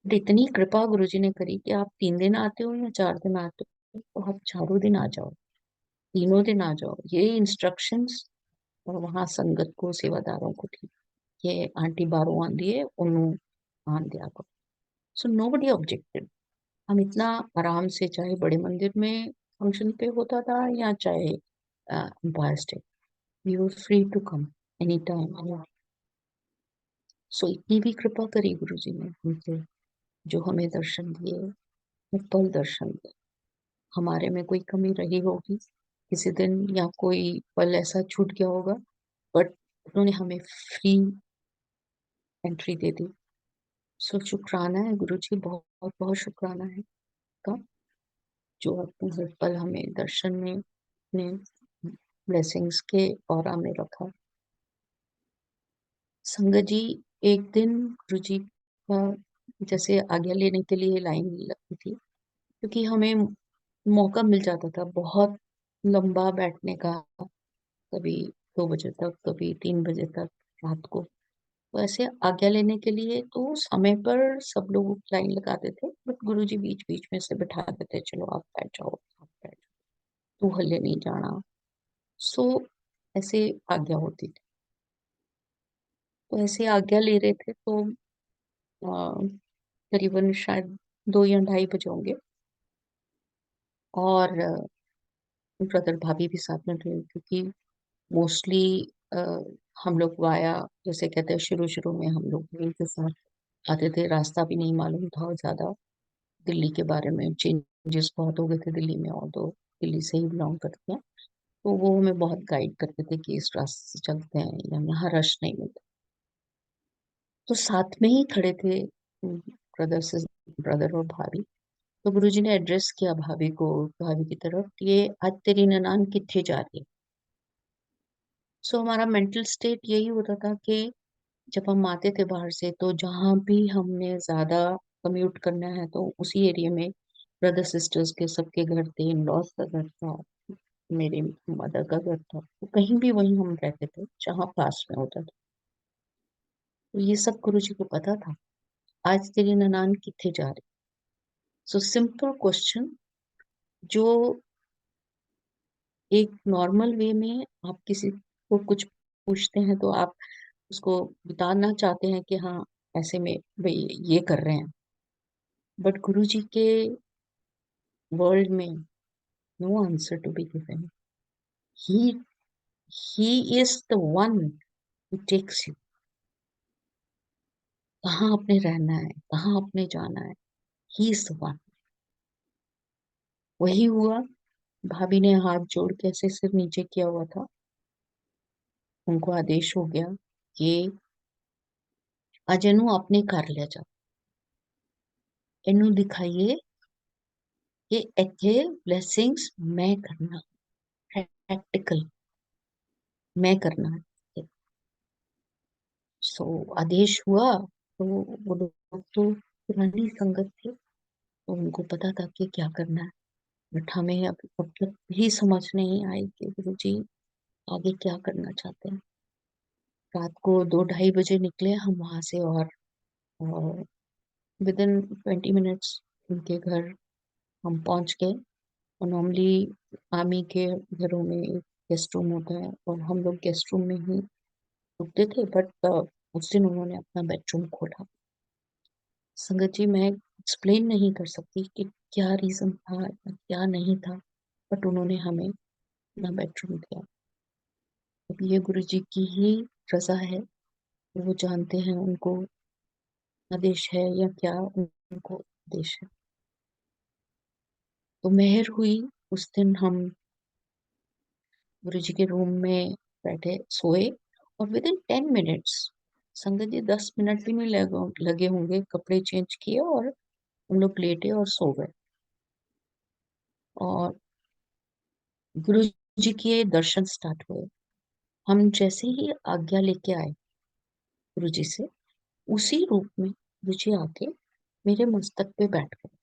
बट इतनी कृपा गुरु जी ने करी कि आप 3 दिन आते हो या 4 दिन आते हो, तो आप चारों दिन आ जाओ, तीनों दिन आ जाओ। ये इंस्ट्रक्शंस वहाँ संगत को, सेवादारों को थी, ये आंटी बारो आंदी है उन्होंने आन दिया को। So nobody objected. हम इतना आराम से, चाहे बड़े मंदिर में फंक्शन पे होता था या चाहे Empire State, we were free to come any time. So इतनी भी कृपा करी गुरु जी ने हमसे, जो हमें दर्शन दिए, मुफ्तल दर्शन दिए। हमारे में कोई कमी रही होगी किसी दिन, या कोई पल ऐसा छूट गया होगा, बट उन्होंने हमें फ्री एंट्री दे दी। सो शुक्राना है गुरु जी, बहुत बहुत शुक्राना है का, जो अपने हर पल हमें दर्शन में अपने ब्लेसिंग्स के ऑरा में रखा। संगत जी, एक दिन गुरु जी का जैसे आज्ञा लेने के लिए लाइन लगती थी, क्योंकि हमें मौका मिल जाता था बहुत लंबा बैठने का, कभी 2 बजे तक, कभी 3 बजे तक रात को। तो ऐसे आज्ञा लेने के लिए तो समय पर सब लोग लाइन लगाते थे, बट गुरुजी बीच बीच में से बिठा देते, चलो आप बैठ जाओ, आप बैठ जाओ, तू हल्ले नहीं जाना। सो ऐसे आज्ञा होती थी। तो ऐसे आज्ञा ले रहे थे, तो करीबन शायद 2 या 2:30 बजे होंगे, और ब्रदर भाभी भी साथ में थे, क्योंकि मोस्टली हम लोग वाया, जैसे कहते हैं, शुरू शुरू में हम लोग व्हील के साथ आते थे। रास्ता भी नहीं मालूम था और ज्यादा दिल्ली के बारे में, चेंजेस बहुत हो गए थे दिल्ली में, और तो दिल्ली से ही बिलोंग करते हैं, तो वो हमें बहुत गाइड करते थे कि इस रास्ते से चलते हैं या यहाँ रश नहीं मिलता। तो साथ में ही खड़े थे ब्रदर से, ब्रदर और भाभी। तो गुरुजी ने एड्रेस किया भाभी को, भाभी की तरफ, ये आज तेरी ननान किथे जा रही है। सो हमारा मेंटल स्टेट यही होता था कि जब हम आते थे बाहर से, तो जहाँ भी हमने ज्यादा कम्यूट करना है, तो उसी एरिया में ब्रदर सिस्टर्स के सबके घर थे, इन लॉज का घर था, मेरे मदर का घर था, तो कहीं भी वहीं हम रहते थे जहाँ पास में होता था। तो ये सब गुरु जी को पता था, आज तेरी ननान किथे जा रही। सो सिंपल क्वेश्चन, जो एक नॉर्मल वे में आप किसी को कुछ पूछते हैं तो आप उसको बताना चाहते हैं कि हाँ ऐसे में भाई ये कर रहे हैं, बट गुरु जी के वर्ल्ड में no answer to be given. He he is the one who takes you, कहाँ आपने रहना है, कहाँ आपने जाना है, ही इज द वन। वही हुआ। भाभी ने हाथ जोड़ के ऐसे सिर नीचे किया हुआ था, उनको आदेश हो गया कि आज इनू अपने घर ले जाओ, इनू दिखाइए कि इथे ब्लेसिंग्स मैं करना, प्रैक्टिकल मैं करना है। सो आदेश हुआ। तो वो लोग तो पुरानी संगत थे, तो उनको पता था कि क्या करना है, बट हमें अब तक भी समझ नहीं आई कि गुरु जी आगे क्या करना चाहते हैं। रात को 2-2:30 बजे निकले हम वहां से, और विद इन 20 मिनट्स उनके घर हम पहुंच गए। और नॉर्मली आर्मी के घरों में गेस्ट रूम होता है और हम लोग गेस्ट रूम में ही रुकते थे, बट उस दिन उन्होंने अपना बेडरूम खोला। संगत जी, मैं एक्सप्लेन नहीं कर सकती कि क्या रीजन था या क्या नहीं था, बट उन्होंने हमें अपना बेडरूम दिया। अब ये गुरु जी की ही रजा है, वो जानते हैं उनको आदेश है या क्या उनको आदेश है। तो मेहर हुई, उस दिन हम गुरु जी के रूम में बैठे सोए, और विद इन 10 मिनट्स, संगत जी 10 मिनट भी नहीं लगे होंगे, कपड़े चेंज किए और हम लोग लेटे और सो गए। और गुरु जी के दर्शन स्टार्ट हुए। हम जैसे ही आज्ञा लेके आए गुरु जी से, उसी रूप में गुरु जी आके मेरे मस्तक पे बैठ गए।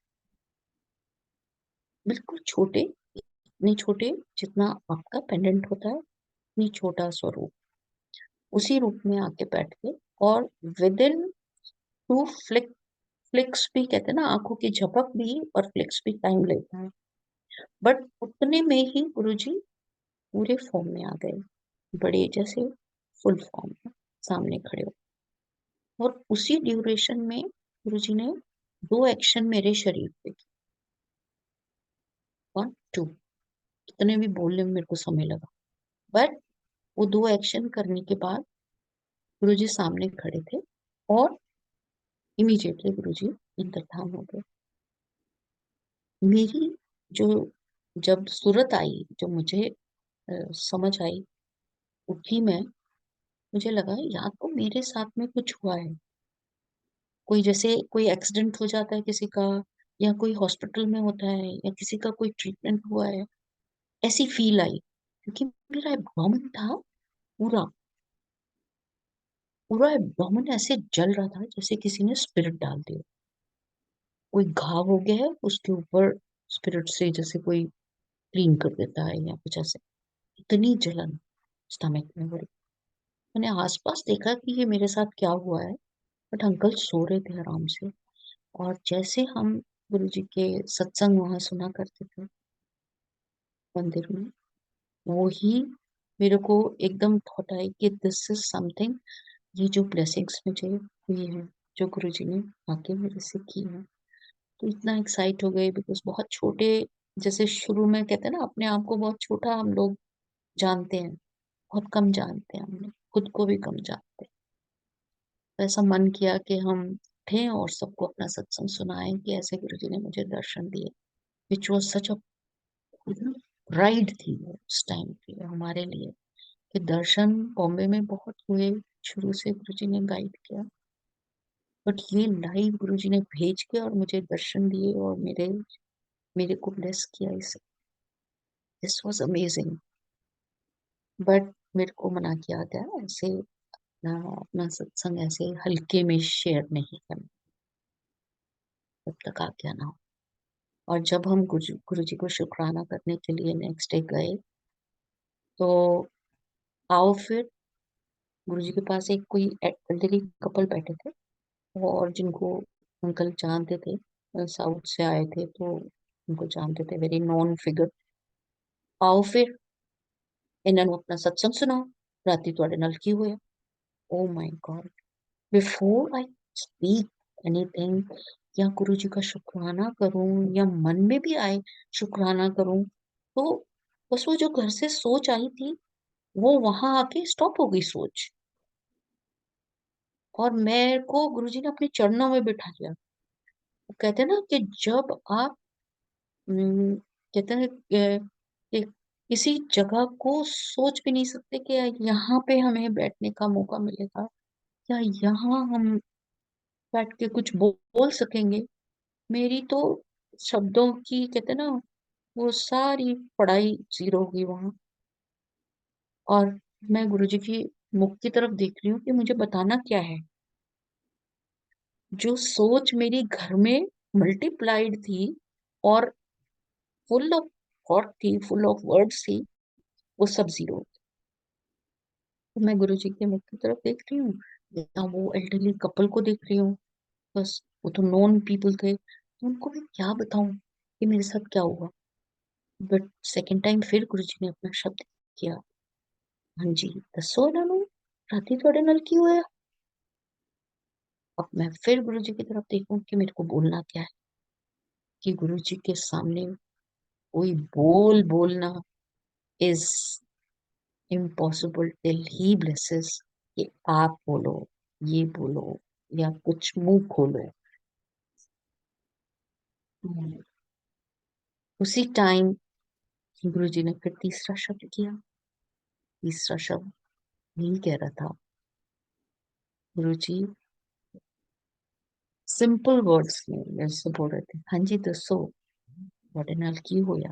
बिल्कुल छोटे, इतने छोटे जितना आपका पेंडेंट होता है, इतनी छोटा स्वरूप, उसी रूप में आके बैठ गए। और विद इन 2 फ्लिक्स भी कहते हैं ना, आंखों की झपक भी और फ्लिक्स भी टाइम लेता है, बट उतने में ही गुरुजी पूरे फॉर्म में आ गए, बड़े जैसे फुल फॉर्म में सामने खड़े हो। और उसी ड्यूरेशन में गुरुजी ने 2 एक्शन मेरे शरीर पे किए, 1 2, इतने भी बोलने में मेरे को समय लगा, बट वो 2 एक्शन करने के बाद गुरुजी सामने खड़े थे और इमीडिएटली गुरुजी अंतर्धान हो गए। मेरी जो जब सूरत आई, जो मुझे समझ आई, उठी मैं, मुझे लगा या तो मेरे साथ में कुछ हुआ है, कोई जैसे कोई एक्सीडेंट हो जाता है किसी का, या कोई हॉस्पिटल में होता है, या किसी का कोई ट्रीटमेंट हुआ है, ऐसी फील आई। क्योंकि मेरा एब्डोमेन था, पूरा पूरा एब्डोमेन ऐसे जल रहा था जैसे किसी ने स्पिरिट डाल दिया, कोई घाव हो गया है उसके ऊपर स्पिरिट से जैसे कोई क्लीन कर देता है या कुछ ऐसे। इतनी जलन स्टमक में हो रही। मैंने आसपास देखा कि ये मेरे साथ क्या हुआ है, बट अंकल सो रहे थे आराम से। और जैसे हम गुरुजी के सत्संग वहां सुना करते थे मंदिर में, वो ही मेरे को एकदम थॉट आई कि दिस इज समथिंग, ये जो ब्लेसिंग्स मुझे हुई है, जो गुरुजी ने आके मेरे से की है। तो इतना एक्साइट हो गए, बिकॉज बहुत छोटे, जैसे शुरू में कहते हैं ना अपने आप को बहुत छोटा हम लोग जानते हैं, बहुत कम जानते हैं, हमने खुद को भी कम जानते हैं। तो ऐसा मन किया कि हम उठे और सबको अपना सत्संग सुनाएं कि ऐसे गुरुजी ने मुझे दर्शन दिए, which was such a pride थी वो उस टाइम पे हमारे लिए, कि दर्शन बॉम्बे में बहुत हुए, शुरू से गुरुजी ने गाइड किया, बट ये लाइव गुरुजी ने भेज के और मुझे दर्शन दिए और मेरे मेरे को ब्लेस किया इसे। This was amazing. बट मेरे को मना किया गया ऐसे अपना सत्संग ऐसे हल्के में शेयर नहीं करना, जब तक आज्ञा ना हो। और जब हम गुरु जी को शुक्राना करने के लिए नेक्स्ट डे गए, तो आओ फिर गुरु जी के पास एक कोई एल्डरली कपल बैठे थे, और जिनको अंकल जानते थे, साउथ से आए थे तो उनको जानते थे, वेरी नॉन फिगर। आओ फिर इन्होंने अपना सत्संग सुनाओ, राती ਤੁਹਾਡੇ ਨਾਲ ਕੀ ਹੋਇਆ। Oh my God, before I speak anything, या गुरु जी का शुक्राना करूं या मन में भी आए शुक्राना करूं, तो बस वो जो घर से सोच आई थी, वो वहां आके स्टॉप हो गई सोच। और मेरे को गुरुजी ने अपने चरणों में बिठा लिया। वो कहते हैं ना कि जब आप कहते हैं कि किसी जगह को सोच भी नहीं सकते कि यहाँ पे हमें बैठने का मौका मिलेगा, या यहाँ हम बैठ के कुछ बोल सकेंगे। मेरी तो शब्दों की कहते हैं ना, वो सारी पढ़ाई जीरो होगी वहां। और मैं गुरुजी की मुख की तरफ देख रही हूँ कि मुझे बताना क्या है। जो सोच मेरी घर में मल्टीप्लाइड थी और फुल ऑफ थॉट थी, फुल ऑफ वर्ड्स थी, वो सब जीरो। तो मैं गुरुजी के मुख की तरफ देख रही हूँ, या वो एल्डरली कपल को देख रही हूँ, बस वो तो नॉन पीपल थे, तो उनको मैं क्या बताऊं कि मेरे साथ क्या हुआ। बट सेकेंड टाइम फिर गुरुजी ने अपना शब्द किया। हाँ जी, दसो इन्हां नूं राती तुहाडे नाल की होया। अब मैं फिर गुरुजी की तरफ देखूं कि मेरे को बोलना क्या है, कि गुरुजी के सामने कोई बोलना is impossible till he blesses, कि आप बोलो, ये बोलो, या कुछ मुंह खोलो। हम्म, उसी टाइम गुरुजी ने फिर तीसरा शब्द किया। तीसरा शब्द यही कह रहा था, गुरुजी सिंपल वर्ड्स में मेरे से बोल रहे थे, हाँ जी दसो ਤੁਹਾਡੇ ਨਾਲ ਕੀ ਹੋਇਆ।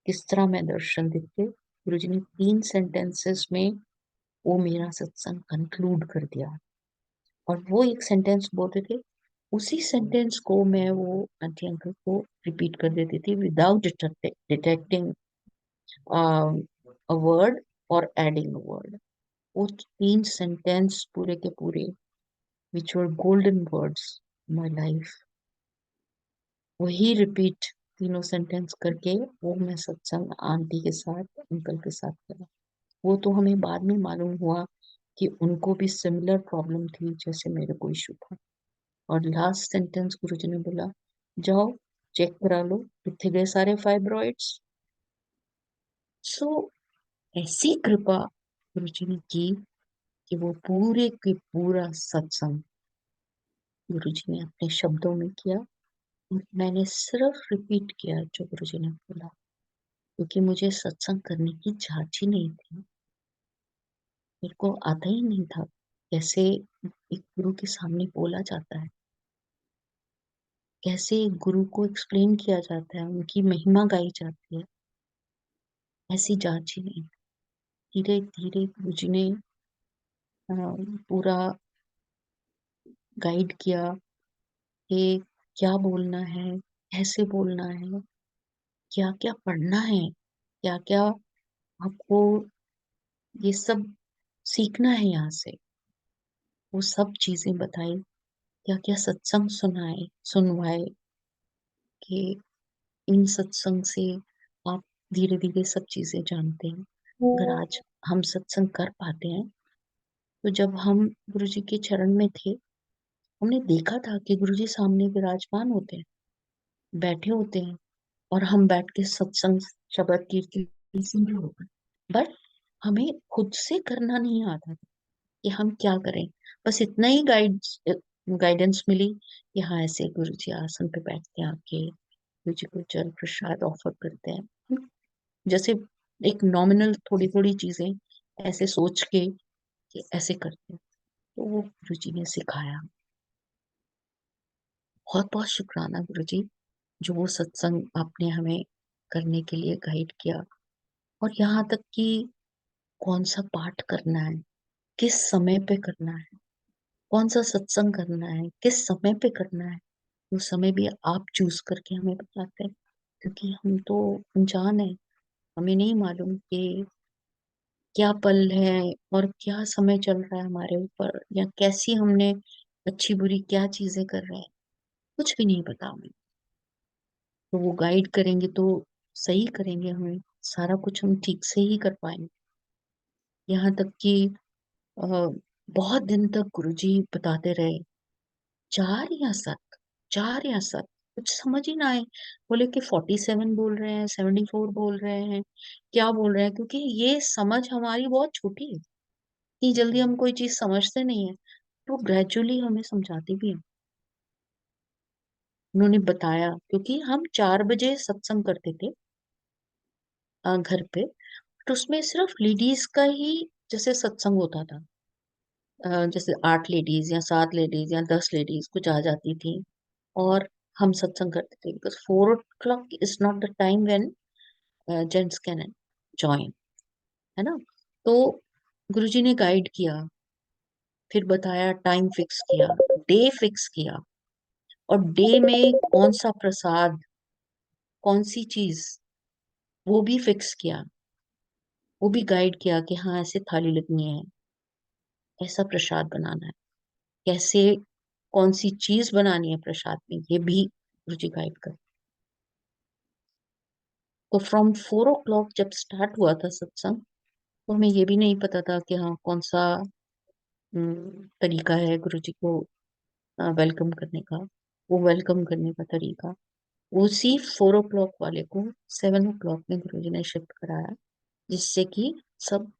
किस तरह मैं दर्शन दिते। गुरुजी ने 3 सेंटेंसेस में वो मेरा सत्संग कंक्लूड कर दिया। और वो एक सेंटेंस बोलते थे, उसी सेंटेंस को मैं वो आंटी अंकल को रिपीट कर देती थी विदाउट डिटेक्टिंग अ वर्ड और एडिंग अ वर्ड। वो 3 सेंटेंस पूरे के पूरे which were golden words in my life, वही रिपीट तीनों सेंटेंस करके वो मैं सत्संग आंटी के साथ अंकल के साथ करा। वो तो हमें बाद में मालूम हुआ कि उनको भी सिमिलर प्रॉब्लम थी जैसे मेरे को इशू था। और लास्ट सेंटेंस गुरुजी ने बोला, जाओ चेक करा लो कितने गए सारे फाइब्रॉइड्स। सो ऐसी कृपा गुरुजी ने की कि वो पूरे के पूरा सत्संग गुरुजी ने अपने शब्दों में किया और मैंने सिर्फ रिपीट किया जो गुरुजी ने बोला, क्योंकि मुझे सत्संग करने की जांच ही नहीं थी। मेरे को आता ही नहीं था कैसे एक गुरु के सामने बोला जाता है, कैसे एक गुरु को एक्सप्लेन किया जाता है, उनकी महिमा गाई जाती है। ऐसी जांच ही नहीं। धीरे धीरे गुरुजी ने पूरा गाइड किया कि क्या बोलना है, कैसे बोलना है, क्या क्या पढ़ना है, क्या क्या आपको ये सब सीखना है यहाँ से। वो सब चीजें बताई, क्या क्या सत्संग सुनवाए कि इन सत्संग से आप धीरे धीरे सब चीजें जानते हैं। अगर आज हम सत्संग कर पाते हैं तो जब हम गुरुजी के चरण में थे, हमने देखा था कि गुरुजी सामने विराजमान होते हैं, बैठे होते हैं, और हम बैठ के सत्संग शब्द कीर्तन सुन रहे होते हैं। बट हमें खुद से करना नहीं आता था कि हम क्या करें। बस इतना ही गाइडेंस मिली कि हाँ ऐसे गुरुजी आसन पे बैठते हैं, आके गुरुजी को जल प्रसाद ऑफर करते हैं, जैसे एक नॉमिनल थोड़ी थोड़ी चीजें ऐसे सोच के कि ऐसे करते हैं। तो वो गुरुजी ने सिखाया। बहुत बहुत शुक्राना गुरुजी, जो वो सत्संग आपने हमें करने के लिए गाइड किया। और यहाँ तक कि कौन सा पाठ करना है, किस समय पे करना है, कौन सा सत्संग करना है, किस समय पे करना है, वो समय भी आप चूज करके हमें बताते हैं। क्योंकि हम तो अनजान है, हमें नहीं मालूम कि क्या पल है और क्या समय चल रहा है हमारे ऊपर, या कैसी हमने अच्छी बुरी क्या चीजें कर रहे हैं, कुछ भी नहीं पता हमें। तो वो गाइड करेंगे तो सही करेंगे, हमें सारा कुछ हम ठीक से ही कर पाएंगे। यहाँ तक कि अ, बहुत दिन तक गुरुजी बताते रहे, 4 या 7, 4 या 7, कुछ समझ ही ना आए। बोले कि 47 बोल रहे हैं, 74 बोल रहे हैं, क्या बोल रहे हैं, क्योंकि ये समझ हमारी बहुत छोटी है, इतनी जल्दी हम कोई चीज समझते नहीं है। तो ग्रेजुअली हमें समझाते भी हैं। उन्होंने बताया, क्योंकि हम 4 बजे सत्संग करते थे घर पे, तो उसमें सिर्फ लेडीज का ही जैसे सत्संग होता था। जैसे 8 लेडीज या 7 लेडीज या 10 लेडीज कुछ आ जाती थी, और हम सत्संग करते थे, because 4 o'clock is not the time when gents can join, है ना। तो गुरुजी ने गाइड किया, फिर बताया, टाइम फिक्स किया, डे फिक्स किया, और डे में कौन सा प्रसाद, कौन सी चीज, वो भी फिक्स किया। वो भी गाइड किया कि हाँ ऐसे थाली लगनी है, ऐसा प्रसाद बनाना है, कैसे कौन सी चीज बनानी है प्रसाद में, ये भी गुरुजी गाइड कर। तो फ्रॉम 4 o'clock जब स्टार्ट हुआ था सत्संग, तो हमें ये भी नहीं पता था कि हाँ कौन सा तरीका है गुरु जी को वेलकम करने का। वो वेलकम करने का तरीका उसी 4 o'clock वाले को 7 o'clock में गुरु जी ने शिफ्ट कराया, जिससे कि सब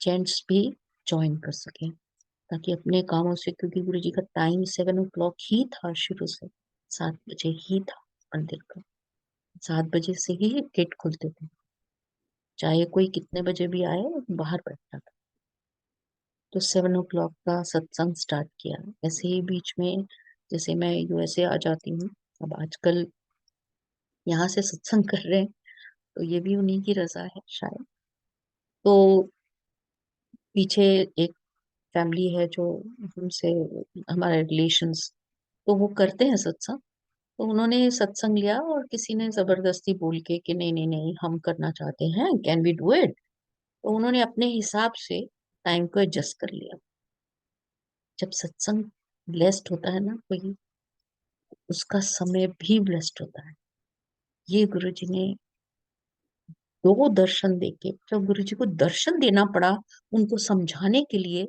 जेंट्स भी ज्वाइन कर सके, ताकि अपने कामों से, क्योंकि गुरु जी का टाइम 7 o'clock ही था शुरू से, 7 बजे ही था मंदिर का। 7 बजे से ही गेट खुलते थे, चाहे कोई कितने बजे भी आए बाहर बैठता था। तो 7 o'clock का सत्संग स्टार्ट किया। ऐसे ही बीच में जैसे मैं यूएसए आ जाती हूँ, अब आजकल यहाँ से सत्संग कर रहे हैं, तो ये भी उन्हीं की रजा है शायद। तो पीछे एक फैमिली है जो हमसे, हमारे रिलेशंस, तो वो करते हैं सत्संग। तो उन्होंने सत्संग लिया और किसी ने जबरदस्ती बोल के कि नहीं नहीं नहीं हम करना चाहते हैं, कैन वी डू इट। तो उन्होंने अपने हिसाब से टाइम को एडजस्ट कर लिया। जब सत्संग ब्लेस्ड होता है ना कोई, उसका समय भी ब्लेस्ड होता है। ये गुरु जी ने दो दर्शन देके, जब गुरु जी को दर्शन देना पड़ा उनको समझाने के लिए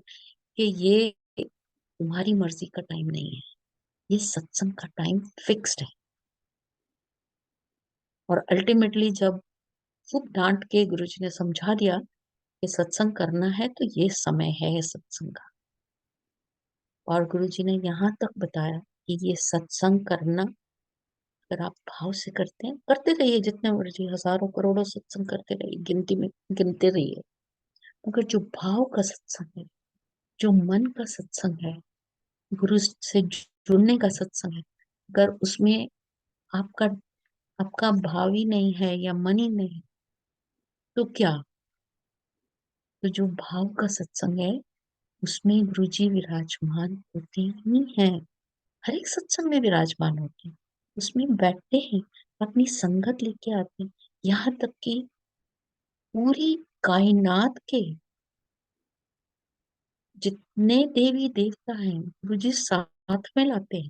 कि ये तुम्हारी मर्जी का टाइम नहीं है, ये सत्संग का टाइम फिक्स्ड है। और अल्टीमेटली जब खूब डांट के गुरु जी ने समझा दिया कि सत्संग करना है तो ये समय है सत्संग का। और गुरु जी ने यहाँ तक बताया कि ये सत्संग करना, अगर आप भाव से करते हैं, करते रहिए, जितने मर्जी हजारों करोड़ों सत्संग करते रहिए, गिनती में गिनते रहिए, मगर जो भाव का सत्संग है, जो मन का सत्संग है, गुरु से जुड़ने का सत्संग है, अगर उसमें आपका आपका भाव ही नहीं है या मन ही नहीं है, तो क्या, तो जो भाव का सत्संग है उसमें गुरु जी विराजमान होते ही हैं, हर एक सत्संग में विराजमान होते हैं, उसमें बैठते हैं, अपनी संगत लेके आते हैं। यहाँ तक कि पूरी कायनात के जितने देवी देवता हैं गुरु जी साथ में लाते हैं।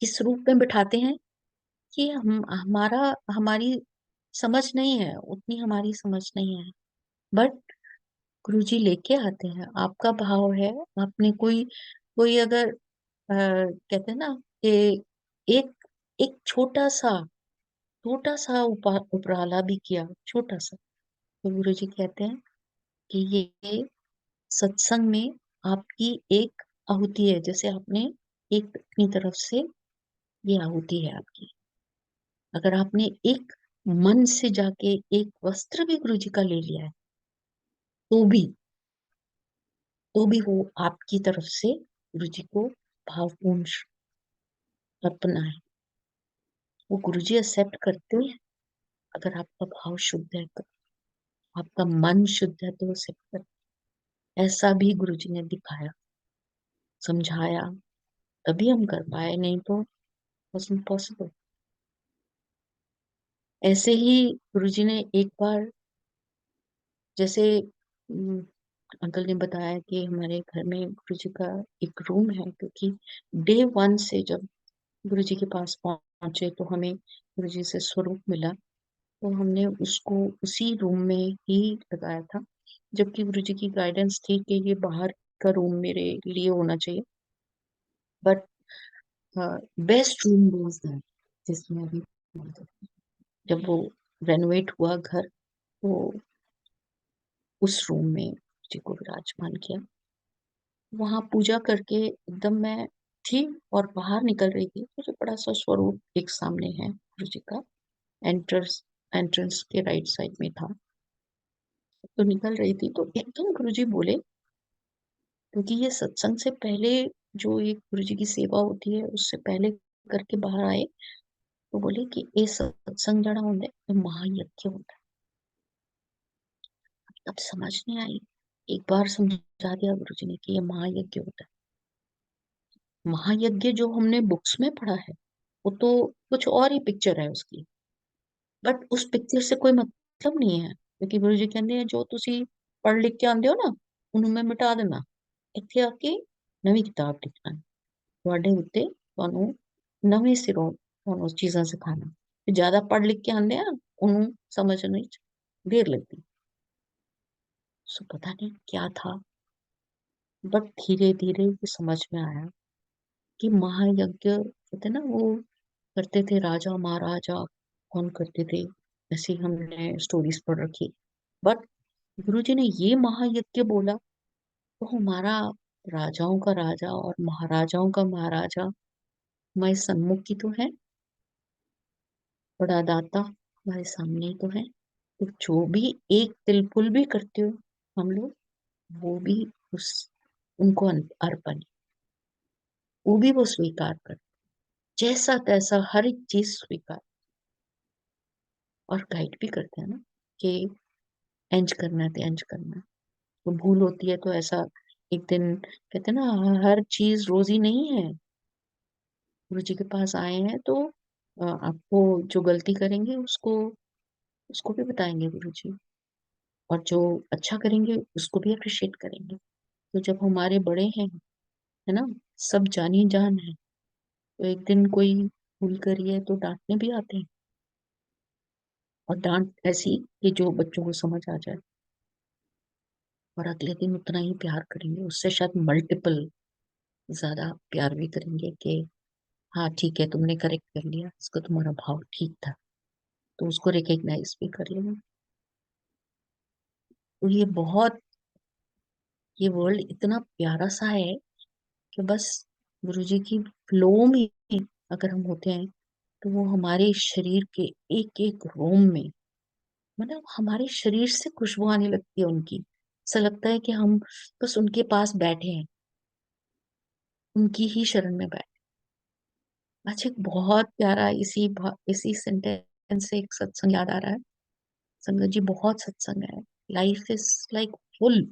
इस रूप में बिठाते हैं कि हम हमारी समझ नहीं है, उतनी हमारी समझ नहीं है, बट गुरुजी लेके आते हैं। आपका भाव है, आपने कोई कोई अगर कहते हैं ना कि एक एक छोटा सा उपराला भी किया, छोटा सा, तो गुरुजी कहते हैं कि ये सत्संग में आपकी एक आहुति है, जैसे आपने एक अपनी तरफ से, ये आहुति है आपकी। अगर आपने एक मन से जाके एक वस्त्र भी गुरु जी का ले लिया है, तो भी वो आपकी तरफ से गुरु जी को भावपूर्ण अर्पणा है। वो गुरु जी एक्सेप्ट करते हैं, अगर आपका भाव शुद्ध है तो, आपका मन शुद्ध है तो वो एक्सेप्ट करते हैं। ऐसा भी गुरु जी ने दिखाया, समझाया, तभी हम कर पाए, नहीं तो वॉज इम्पॉसिबल। ऐसे ही गुरु जी ने एक बार, जैसे अंकल ने बताया कि हमारे घर में गुरु जी का एक रूम है, क्योंकि डे 1 से जब गुरु जी के पास पहुंचे तो हमें गुरु जी से स्वरूप मिला, तो हमने उसको उसी रूम में ही लगाया था, जबकि गुरु जी की गाइडेंस थी कि ये बाहर का रूम मेरे लिए होना चाहिए, but best room was that जिसमें अभी, जब वो रेनोवेट हुआ घर, तो उस रूम में गुरु जी को विराजमान किया। वहां पूजा करके एकदम मैं थी और बाहर निकल रही थी, तो जो बड़ा सा स्वरूप एक सामने है गुरु जी का, एंट्रेंस एंट्रेंस के राइट साइड में था, तो निकल रही थी तो एकदम गुरुजी बोले, क्योंकि ये सत्संग से पहले जो एक गुरुजी की सेवा होती है उससे पहले करके बाहर आए, तो बोले कि ये सत्संग जड़ा होता है, महायज्ञ होता है। अब समझ नहीं आई, एक बार समझा दिया गुरुजी ने कि ये महायज्ञ होता है। महायज्ञ जो हमने बुक्स में पढ़ा है वो तो कुछ और ही पिक्चर है उसकी, बट उस पिक्चर से कोई मतलब नहीं है, क्योंकि गुरु जी कहते हैं जो तुसी पढ़ लिख के आंदे हो ना ਉਹਨੂੰ ਮੈਂ ਮਿਟਾ ਦੇਣਾ, ਇੱਥੇ ਆ ਕੇ ਨਵੀਂ ਕਿਤਾਬ ਲਿਖਣਾ ਹੈ, ਤੁਹਾਡੇ ਉੱਤੇ ਤੁਹਾਨੂੰ ਨਵੇਂ ਸਿਰੋਂ ਤੁਹਾਨੂੰ ਚੀਜ਼ਾਂ ਸਿਖਾਣਾ। ਜ਼ਿਆਦਾ ਪੜ੍ਹ ਲਿਖ ਕੇ ਆਂਦੇ ਆ उन्हें समझने च देर लगती। सो पता नहीं क्या था, बट धीरे-धीरे ये समझ में आया कि महायज्ञ कहते हैं ना, वो करते थे राजा-महाराजा, कौन करते थे, ऐसे ही हमने स्टोरीज़ पढ़ रखी। बट गुरुजी ने ये महायज्ञ बोला, तो हमारा राजाओं का राजा और महाराजाओं का महाराजा हमारे सम्मुख ही तो है, बड़ा दाता हमारे सामने ही तो है। तो जो भी एक तिल-फुल भी करते हो हम लोग, वो भी उस उनको अर्पण, वो भी वो स्वीकार कर, जैसा-तैसा हर एक चीज़ स्वीकार, और गाइड भी करते हैं ना कि इंज करना है तो इंज करना है। तो भूल होती है तो ऐसा एक दिन कहते हैं ना, हर चीज़ रोज़ी नहीं है। गुरुजी के पास आए हैं तो आपको जो गलती करेंगे उसको उसको भी बताएँगे गुरुजी, और जो अच्छा करेंगे उसको भी एप्रिशिएट करेंगे। तो जब हमारे बड़े हैं, है ना? सब जानी-जान है, तो एक दिन कोई भूल करी है तो डाँटने भी आते हैं, और डाँट ऐसी कि जो बच्चों को समझ आ जाए, और अगले दिन उतना ही प्यार करेंगे, उससे शायद मल्टीपल ज़्यादा प्यार भी करेंगे कि हाँ, ठीक है, तुमने करेक्ट कर लिया, इसका तुम्हारा भाव ठीक था, तो उसको रिकॉग्नाइज़ भी कर लेना। तो ये वर्ल्ड इतना प्यारा-सा है कि बस गुरुजी की फ्लो में अगर हम होते हैं, तो वो हमारे शरीर के एक-एक रोम में, मतलब हमारे शरीर से खुशबू आने लगती है उनकी। ऐसा लगता है कि हम बस उनके पास बैठे हैं, उनकी ही शरण में बैठे। आज एक बहुत प्यारा इसी सेंटेंस से एक सत्संग याद आ रहा है। संगत जी, बहुत सत्संग है। Life is like full,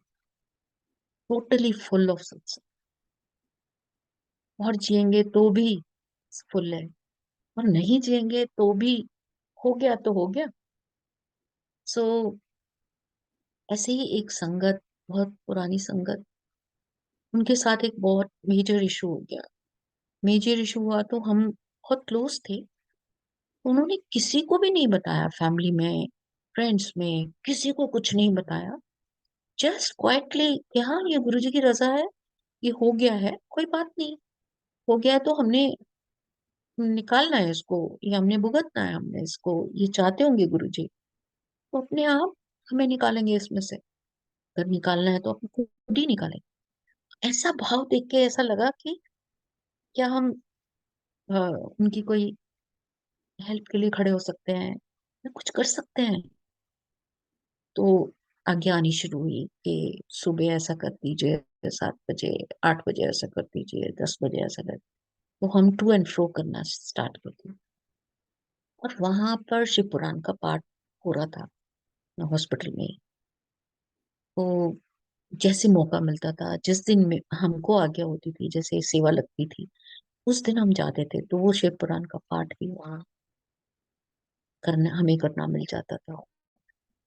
totally full of सत्संग, और जिएंगे तो भी फुल है, और नहीं जिएंगे तो भी हो गया तो हो गया। सो ऐसे ही एक संगत, बहुत पुरानी संगत, उनके साथ एक बहुत मेजर इशू हो गया। मेजर इशू हुआ तो हम बहुत क्लोज थे, तो उन्होंने किसी को भी नहीं बताया, फैमिली में, फ्रेंड्स में, किसी को कुछ नहीं बताया। जस्ट क्वाइटली कि हाँ, ये गुरुजी की रज़ा है, ये हो गया है, कोई बात नहीं। हो गया है तो हमने निकालना है इसको, ये हमने भुगतना है, हमने इसको, ये चाहते होंगे गुरुजी, तो अपने आप हमें निकालेंगे इसमें से। अगर निकालना है तो अपने खुद ही निकालेंगे। ऐसा भाव देख के ऐसा लगा कि क्या हम अ, उनकी कोई हेल्प के लिए खड़े हो सकते हैं, या कुछ कर सकते हैं। तो आज्ञा आनी शुरू हुई कि सुबह ऐसा कर दीजिए, 7 बजे, 8 बजे ऐसा कर दीजिए, 10 बजे ऐसा कर। तो हम टू एंड फ्रो करना स्टार्ट कर दिया, और वहां पर शिव पुराण का पाठ हो रहा था हॉस्पिटल में। तो जैसे मौका मिलता था, जिस दिन में हमको आज्ञा होती थी, जैसे सेवा लगती थी, उस दिन हम जाते थे, तो वो शिव पुराण का पाठ भी वहाँ करना, हमें करना मिल जाता था।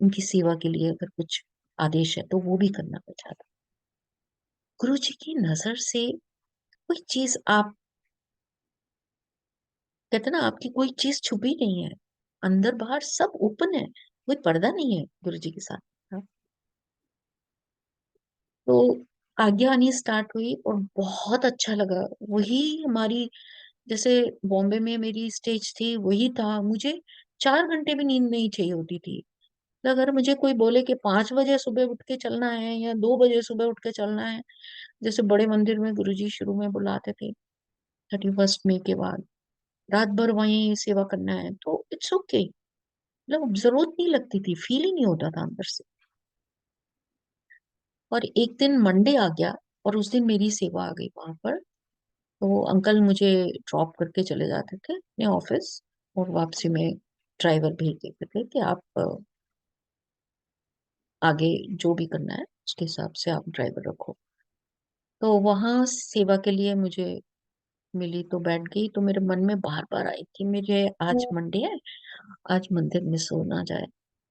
उनकी सेवा के लिए अगर कुछ आदेश है तो वो भी करना पड़ जाता। गुरु जी की नजर से कोई चीज, आप कहते ना, आपकी कोई चीज छुपी नहीं है, अंदर बाहर सब ओपन है, कोई पर्दा नहीं है गुरु जी के साथ। हाँ, तो आज्ञा आनी स्टार्ट हुई और बहुत अच्छा लगा। वही हमारी, जैसे बॉम्बे में मेरी स्टेज थी, वही था। मुझे 4 घंटे भी नींद नहीं चाहिए होती थी। तो अगर मुझे कोई बोले कि 5 बजे सुबह उठ के चलना है या 2 बजे सुबह उठ के चलना है, जैसे बड़े मंदिर में गुरुजी शुरू में बुलाते थे 31 मई के बाद, रात भर वहीं सेवा करना है, तो इट्स ओके, मतलब जरूरत नहीं लगती थी, फील ही नहीं होता था अंदर से। और एक दिन मंडे आ गया, और उस दिन मेरी सेवा आ गई वहां पर। तो अंकल मुझे ड्रॉप करके चले जाते थे अपने ऑफिस, और वापसी में ड्राइवर भेज देते थे कि आप आगे जो भी करना है उसके हिसाब से आप ड्राइवर रखो। तो वहां सेवा के लिए मुझे मिली तो बैठ गई, तो मेरे मन में बार बार आई कि मुझे आज मंडे है, आज मंदिर मिस हो ना जाए,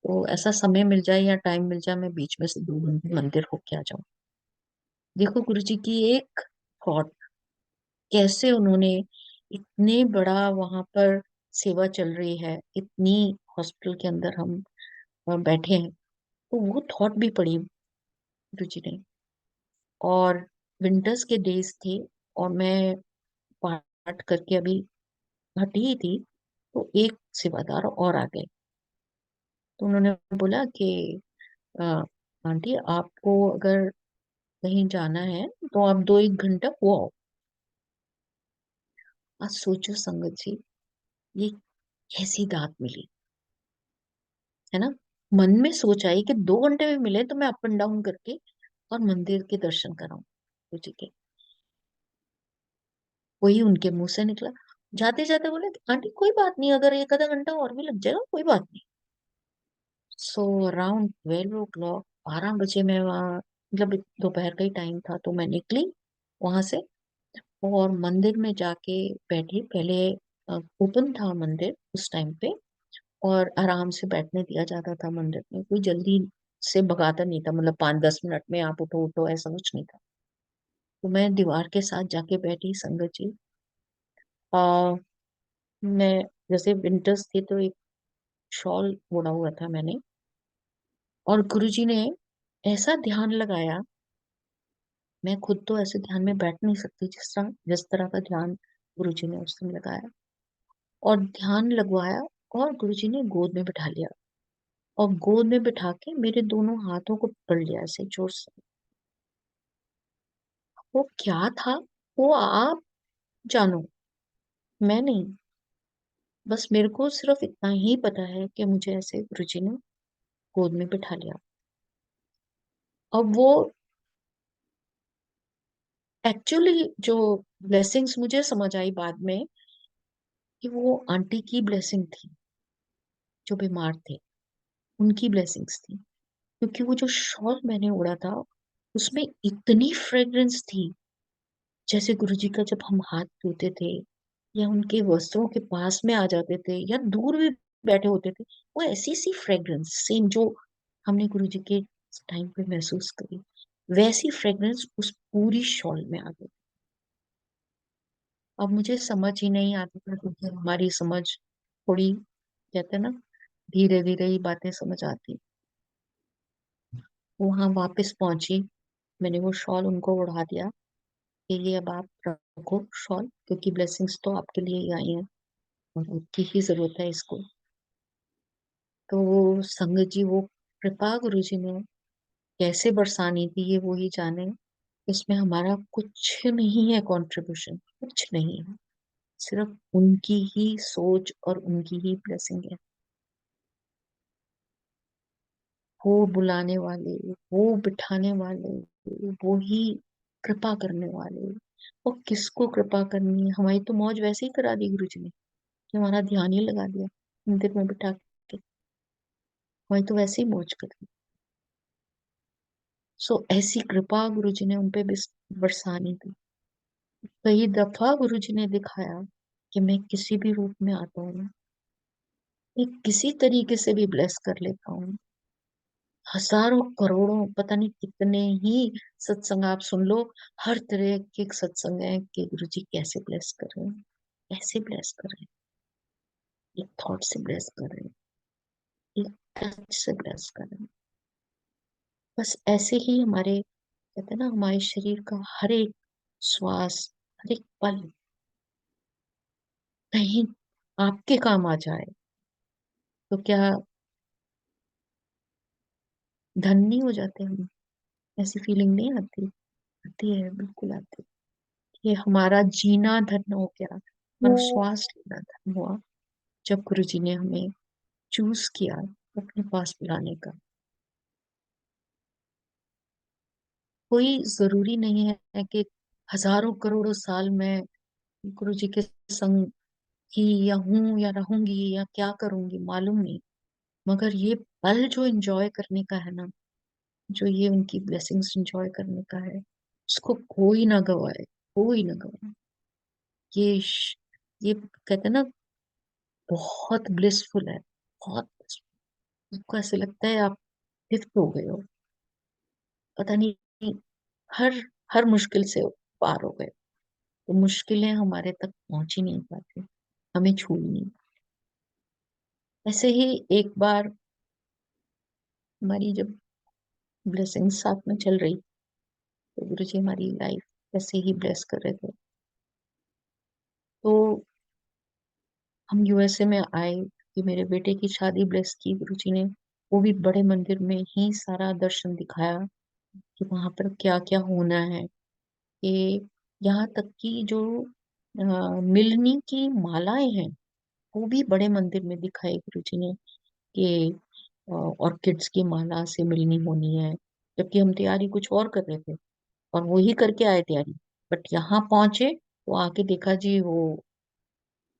तो ऐसा समय मिल जाए या टाइम मिल जाए, मैं बीच में से 2 घंटे मंदिर होके आ जाऊं। देखो गुरुजी की एक थॉट, कैसे उन्होंने, इतने बड़ा वहां पर सेवा चल रही है, इतनी हॉस्पिटल के अंदर हम बैठे हैं, तो वो थॉट भी पड़ी गुरुजी ने। और विंटर्स के डेज थे और मैं पाठ करके अभी हटी ही थी, तो एक सेवादार और आ गए। तो उन्होंने बोला कि "अ, आंटी, आपको अगर कहीं जाना है तो आप 2 1 घंटा हो आओ।" आज सोचो संगत जी, ये कैसी दात मिली, है ना। मन में सोच आई कि 2 घंटे में मिले तो मैं अप एंड डाउन करके और मंदिर के दर्शन कराऊं गुरुजी के। वही उनके मुंह से निकला। जाते जाते बोले, आंटी कोई बात नहीं, अगर 1 आधा घंटा और भी लग जाएगा कोई बात नहीं। सो अराउंड 12 o'clock, 12 बजे मैं वहाँ, मतलब दोपहर का ही टाइम था, तो मैं निकली वहां से और मंदिर में जाके बैठी। पहले ओपन था मंदिर उस टाइम पे, और आराम से बैठने दिया जाता था मंदिर में, कोई जल्दी से भगाता नहीं था, मतलब 5 10 मिनट में आप उठो उठो ऐसा कुछ नहीं था। तो मैं दीवार के साथ जाके बैठी संगत जी। आ, मैं, जैसे विंटर्स थे तो एक शॉल ओढ़ा हुआ था मैंने, और गुरुजी ने ऐसा ध्यान लगाया। मैं खुद तो ऐसे ध्यान में बैठ नहीं सकती जिस तरह का ध्यान गुरुजी ने उस समय लगाया। और ध्यान लगवाया और गुरुजी ने गोद में बिठा लिया, और गोद में बिठा के मेरे दोनों हाथों को पकड़ लिया ऐसे जोर से। वो क्या था, वो आप जानो, मैं नहीं। बस मेरे को सिर्फ इतना ही पता है कि मुझे ऐसे गुरुजी ने गोद में बिठा लिया। अब वो एक्चुअली जो ब्लेसिंग्स मुझे समझ आई बाद में, कि वो आंटी की ब्लेसिंग थी, जो बीमार थे उनकी ब्लेसिंग्स थी। क्योंकि वो जो शॉल मैंने ओढ़ा था उसमें इतनी फ्रेग्रेंस थी, जैसे गुरुजी का जब हम हाथ धोते थे या उनके वस्त्रों के पास में आ जाते थे या दूर भी बैठे होते थे, वो ऐसी सी फ्रेग्रेंस सेम जो हमने गुरुजी के टाइम पे महसूस करी, वैसी फ्रेग्रेंस उस पूरी शॉल में आ गई। अब मुझे समझ ही नहीं आता था, क्योंकि हमारी समझ थोड़ी, कहते हैं ना, धीरे धीरे ही बातें समझ आती। वहां वापस पहुंची, मैंने वो शॉल उनको ओढ़ा दिया कि ये अब आप रखो शॉल, क्योंकि ब्लेसिंग्स तो आपके लिए ही आई हैं और आपकी ही जरूरत है इसको। तो वो संगत जी, वो कृपा गुरु जी ने कैसे बरसानी थी ये वो ही जाने। इसमें हमारा कुछ नहीं है कंट्रीब्यूशन, कुछ नहीं है, सिर्फ उनकी ही सोच और उनकी ही ब्लेसिंग है। वो बुलाने वाले, वो बिठाने वाले, वो ही कृपा करने वाले। और किसको कृपा करनी है, हमारी तो मौज वैसे ही करा दी गुरु जी ने, कि हमारा ध्यान ही लगा दिया मंदिर में बिठा के, हमारी तो वैसे ही मौज कर दी। सो ऐसी कृपा गुरु जी ने उनपे बरसानी थी। कई दफा गुरु जी ने दिखाया कि मैं किसी भी रूप में आता हूँ, मैं किसी तरीके से भी ब्लेस कर लेता हूँ। हजारों करोड़ों पता नहीं कितने ही सत्संग आप सुन लो, हर तरह के सत्संग है कि गुरु जी कैसे ब्लेस कर रहे हैं, कैसे ब्लेस कर रहे हैं, एक थॉट से ब्लेस कर रहे हैं, एक टच से ब्लेस कर रहे हैं। बस ऐसे ही हमारे, कहते हैं ना, हमारे शरीर का हर एक श्वास, हर एक पल कहीं आपके काम आ जाए, तो क्या धन्य हो जाते हैं हम। ऐसी फीलिंग नहीं आती? आती है, बिल्कुल आती है। ये हमारा जीना धन्य हो गया, हमारा श्वास लेना धन्य हुआ, जब गुरु जी ने हमें चूज किया अपने पास बुलाने का। कोई जरूरी नहीं है कि हजारों करोड़ों साल में गुरु जी के संग ही या हूं या रहूंगी या क्या करूंगी, मालूम नहीं। मगर ये पल जो एंजॉय करने का है ना, जो ये उनकी ब्लेसिंग्स एंजॉय करने का है, उसको कोई ना गवाए, कोई ना गवाए। ये कहते हैं ना, बहुत ब्लिसफुल है, बहुत। आपको ऐसे लगता है आप लिफ्ट हो गए हो, पता नहीं, हर हर मुश्किल से पार हो गए। तो मुश्किलें हमारे तक पहुंच ही नहीं पाती, हमें छू ही नहीं। ऐसे ही एक बार हमारी जब ब्लेसिंग्स साथ में चल रही, तो गुरु जी हमारी लाइफ ऐसे ही ब्लेस कर रहे थे। तो हम यूएसए में आए कि मेरे बेटे की शादी ब्लेस की गुरु जी ने। वो भी बड़े मंदिर में ही सारा दर्शन दिखाया कि वहां पर क्या क्या होना है। कि यहाँ तक कि जो मिलनी की मालाएं हैं, वो भी बड़े मंदिर में दिखाई गुरु जी ने कि ऑर्किड्स की माला से मिलनी होनी है। जबकि हम तैयारी कुछ और कर रहे थे और वो ही करके आए तैयारी। बट यहाँ पहुंचे तो आके देखा जी, वो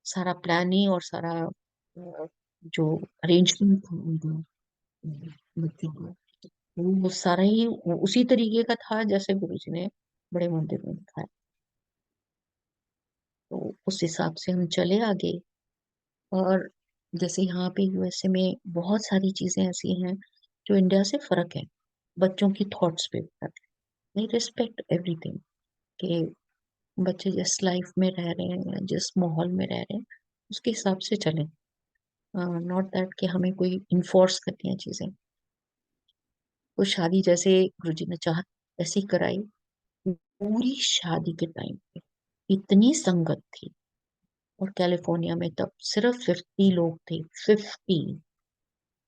सारा प्लानिंग और सारा जो अरेंजमेंट था उनका, बच्चों का, वो सारा ही उसी तरीके का था जैसे गुरुजी ने बड़े मंदिर में दिखाया। तो उस हिसाब से हम चले आगे। और जैसे यहाँ पे यूएसए में बहुत सारी चीजें ऐसी हैं जो इंडिया से फर्क है। बच्चों की थॉट्स पे फर्क है। they रिस्पेक्ट एवरीथिंग कि बच्चे जिस लाइफ में रह रहे हैं या जिस माहौल में रह रहे हैं उसके हिसाब से चलें। नॉट दैट कि हमें कोई इन्फोर्स करती हैं चीजें। तो शादी जैसे गुरुजी ने चाहा ऐसे ही कराई। पूरी शादी के टाइम पे इतनी संगत थी। और कैलिफोर्निया में तब सिर्फ 50 लोग थे। 50,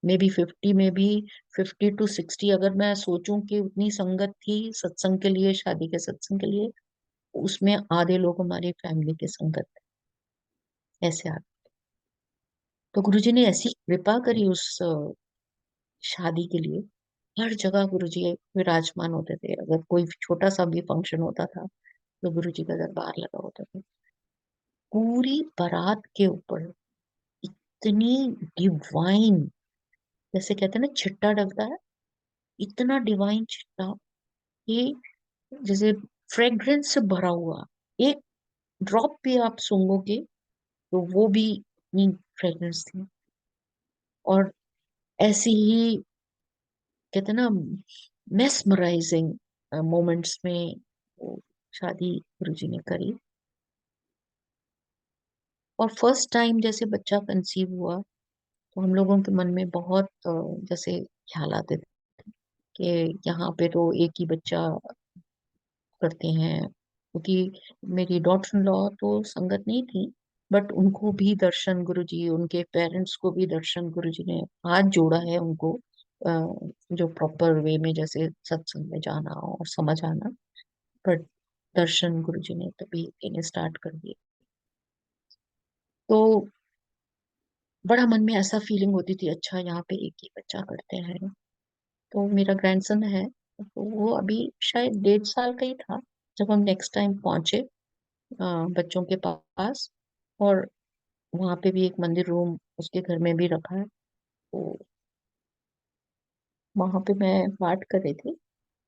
मे बी 50 में भी 50 to 60, अगर मैं सोचूं कि उतनी संगत थी सत्संग के लिए, शादी के सत्संग के लिए, उसमें आधे लोग हमारी फैमिली के संगत थे। ऐसे आ तो गुरुजी ने ऐसी कृपा करी उस शादी के लिए। हर जगह गुरुजी विराजमान होते थे। अगर कोई छोटा सा भी फंक्शन होता था तो गुरुजी का दरबार लगा होता था। पूरी बारात के ऊपर इतनी डिवाइन, जैसे कहते हैं ना छिट्टा डलता है, इतना डिवाइन छिट्टा कि जैसे फ्रेग्रेंस से भरा हुआ। एक ड्रॉप भी आप सूंघोगे तो वो भी इतनी फ्रेग्रेंस थी। और ऐसी ही कहते हैं ना मेस्मराइजिंग मोमेंट्स में वो शादी गुरुजी ने करी। और फर्स्ट टाइम जैसे बच्चा कंसीव हुआ तो हम लोगों के मन में बहुत जैसे ख्याल आते थे कि यहाँ पे तो एक ही बच्चा करते हैं। क्योंकि मेरी डॉटर इन लॉ तो संगत नहीं थी, बट उनको भी दर्शन गुरुजी, उनके पेरेंट्स को भी दर्शन गुरुजी ने हाथ जोड़ा है उनको जो प्रॉपर वे में जैसे सत्संग में जाना और समझ आना। बट दर्शन गुरुजी ने तभी देने स्टार्ट कर दिए। तो बड़ा मन में ऐसा फीलिंग होती थी, अच्छा यहाँ पे एक ही बच्चा करते हैं। तो मेरा ग्रैंडसन है, तो वो अभी शायद 1.5 साल का ही था जब हम नेक्स्ट टाइम पहुंचे बच्चों के पास। और वहां पे भी एक मंदिर रूम उसके घर में भी रखा है। तो वहां पे मैं पाठ कर रही थी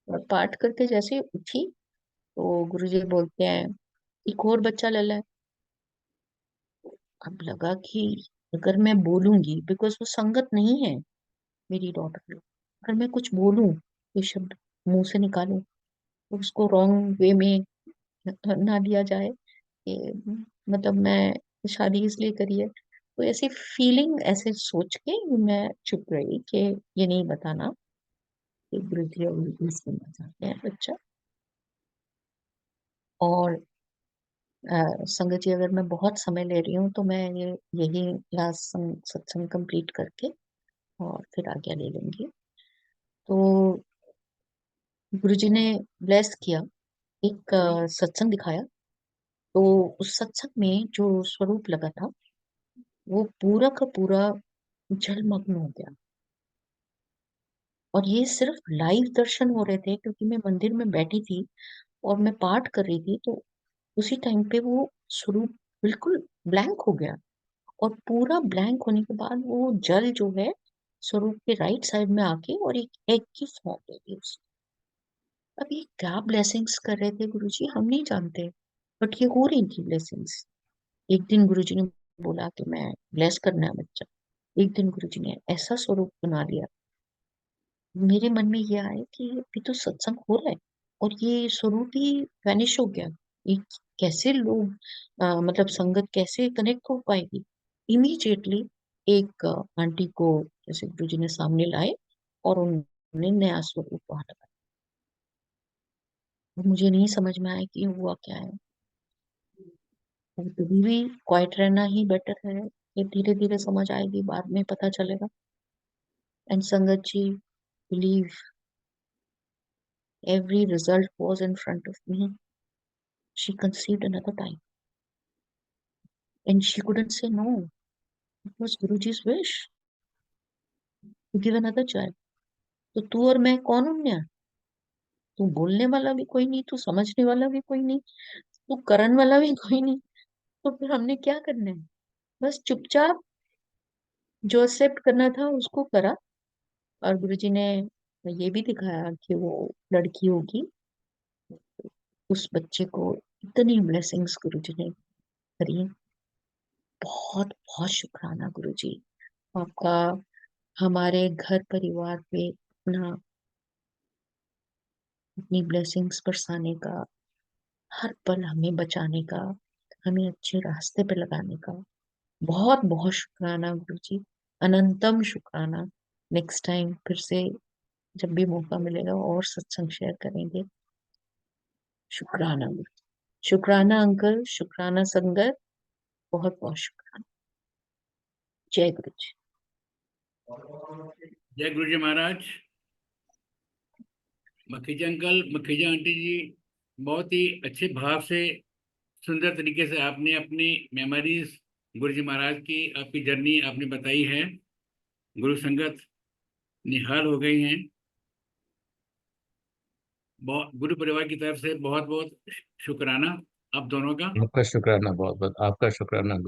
और पाठ करके जैसे ही उठी तो गुरुजी बोलते हैं एक और बच्चा ले ले। अब लगा कि अगर मैं बोलूंगी, बिकॉज वो संगत नहीं है मेरी डॉटर, अगर मैं कुछ बोलूं, ये शब्द मुंह से निकालूं तो उसको रॉन्ग वे में ना लिया जाए कि मतलब मैं शादी इसलिए करी है। तो ऐसी फीलिंग, ऐसे सोच के मैं चुप रही कि ये नहीं बताना कि गुरुजी और मिस करना चाहते हैं बच्चा। और संगत जी, अगर मैं बहुत समय ले रही हूँ तो मैं ये यही लास्ट सत्संग कंप्लीट करके और फिर आज्ञा ले लूंगी। तो गुरुजी ने ब्लेस किया, एक सत्संग दिखाया। तो उस सत्संग में जो स्वरूप लगा था वो पूरा का पूरा जलमग्न हो गया। और ये सिर्फ लाइव दर्शन हो रहे थे क्योंकि मैं मंदिर में बैठी थी और मैं पाठ कर रही थी। तो उसी टाइम पे वो स्वरूप बिल्कुल ब्लैंक हो गया। और पूरा ब्लैंक होने के बाद वो जल जो है स्वरूप के राइट साइड में आके और एक एग की फॉर्म ले ली उसने। अब ये क्या ब्लेसिंग्स कर रहे थे गुरुजी हम नहीं जानते, बट ये हो रही थी ब्लेसिंग्स। एक दिन गुरुजी ने बोला कि मैं ब्लेस करना है बच्चा। एक दिन गुरुजी ने ऐसा स्वरूप बना दिया, मेरे मन में ये आया कि अभी तो सत्संग हो रहा है और ये स्वरूप ही वैनिश हो गया। ये कैसे लोग मतलब संगत कैसे कनेक्ट हो पाएगी। इमीडिएटली एक आंटी को जैसे गुरुजी ने सामने लाए और उन्होंने नया स्वरूप वहां लगाया। और मुझे नहीं समझ में आया कि हुआ क्या है। और कभी भी क्वाइट रहना ही बेटर है। ये धीरे धीरे समझ आएगी, बाद में पता चलेगा। एंड संगत जी, believe every result was in front of me. She conceived another time and she couldn't say no. It was Guruji's wish to give another child. तो तू और मैं कौन हूं? तू बोलने वाला भी कोई नहीं, तू समझने वाला भी कोई नहीं, तू करन वाला भी कोई नहीं। तो फिर हमने क्या करना है? बस चुपचाप जो एक्सेप्ट करना था उसको करा। और गुरुजी ने ये भी दिखाया कि वो लड़की होगी। उस बच्चे को इतनी ब्लेसिंग्स गुरुजी ने करी। बहुत बहुत शुक्राना गुरुजी आपका, हमारे घर परिवार पे अपना अपनी ब्लेसिंग्स बरसाने का, हर पल हमें बचाने का, हमें अच्छे रास्ते पे लगाने का बहुत बहुत शुक्राना गुरुजी। अनंतम शुक्राना। नेक्स्ट टाइम फिर से जब भी मौका मिलेगा और सत्संग शेयर करेंगे। शुक्राना गुरुजी, शुक्राना अंकल, शुक्राना संगत, बहुत बहुत शुक्राना। जय गुरु जी। जय गुरु जी महाराज। मखीजा अंकल, मखीजा आंटी जी, बहुत ही अच्छे भाव से, सुंदर तरीके से आपने अपनी मेमोरीज गुरु जी महाराज की, आपकी जर्नी आपने बताई है। गुरु संगत निहाल हो गई हैं। बहुत गुरु परिवार की तरफ से बहुत बहुत शुक्राना आप दोनों का। आपका शुक्राना, बहुत बहुत आपका शुक्राना।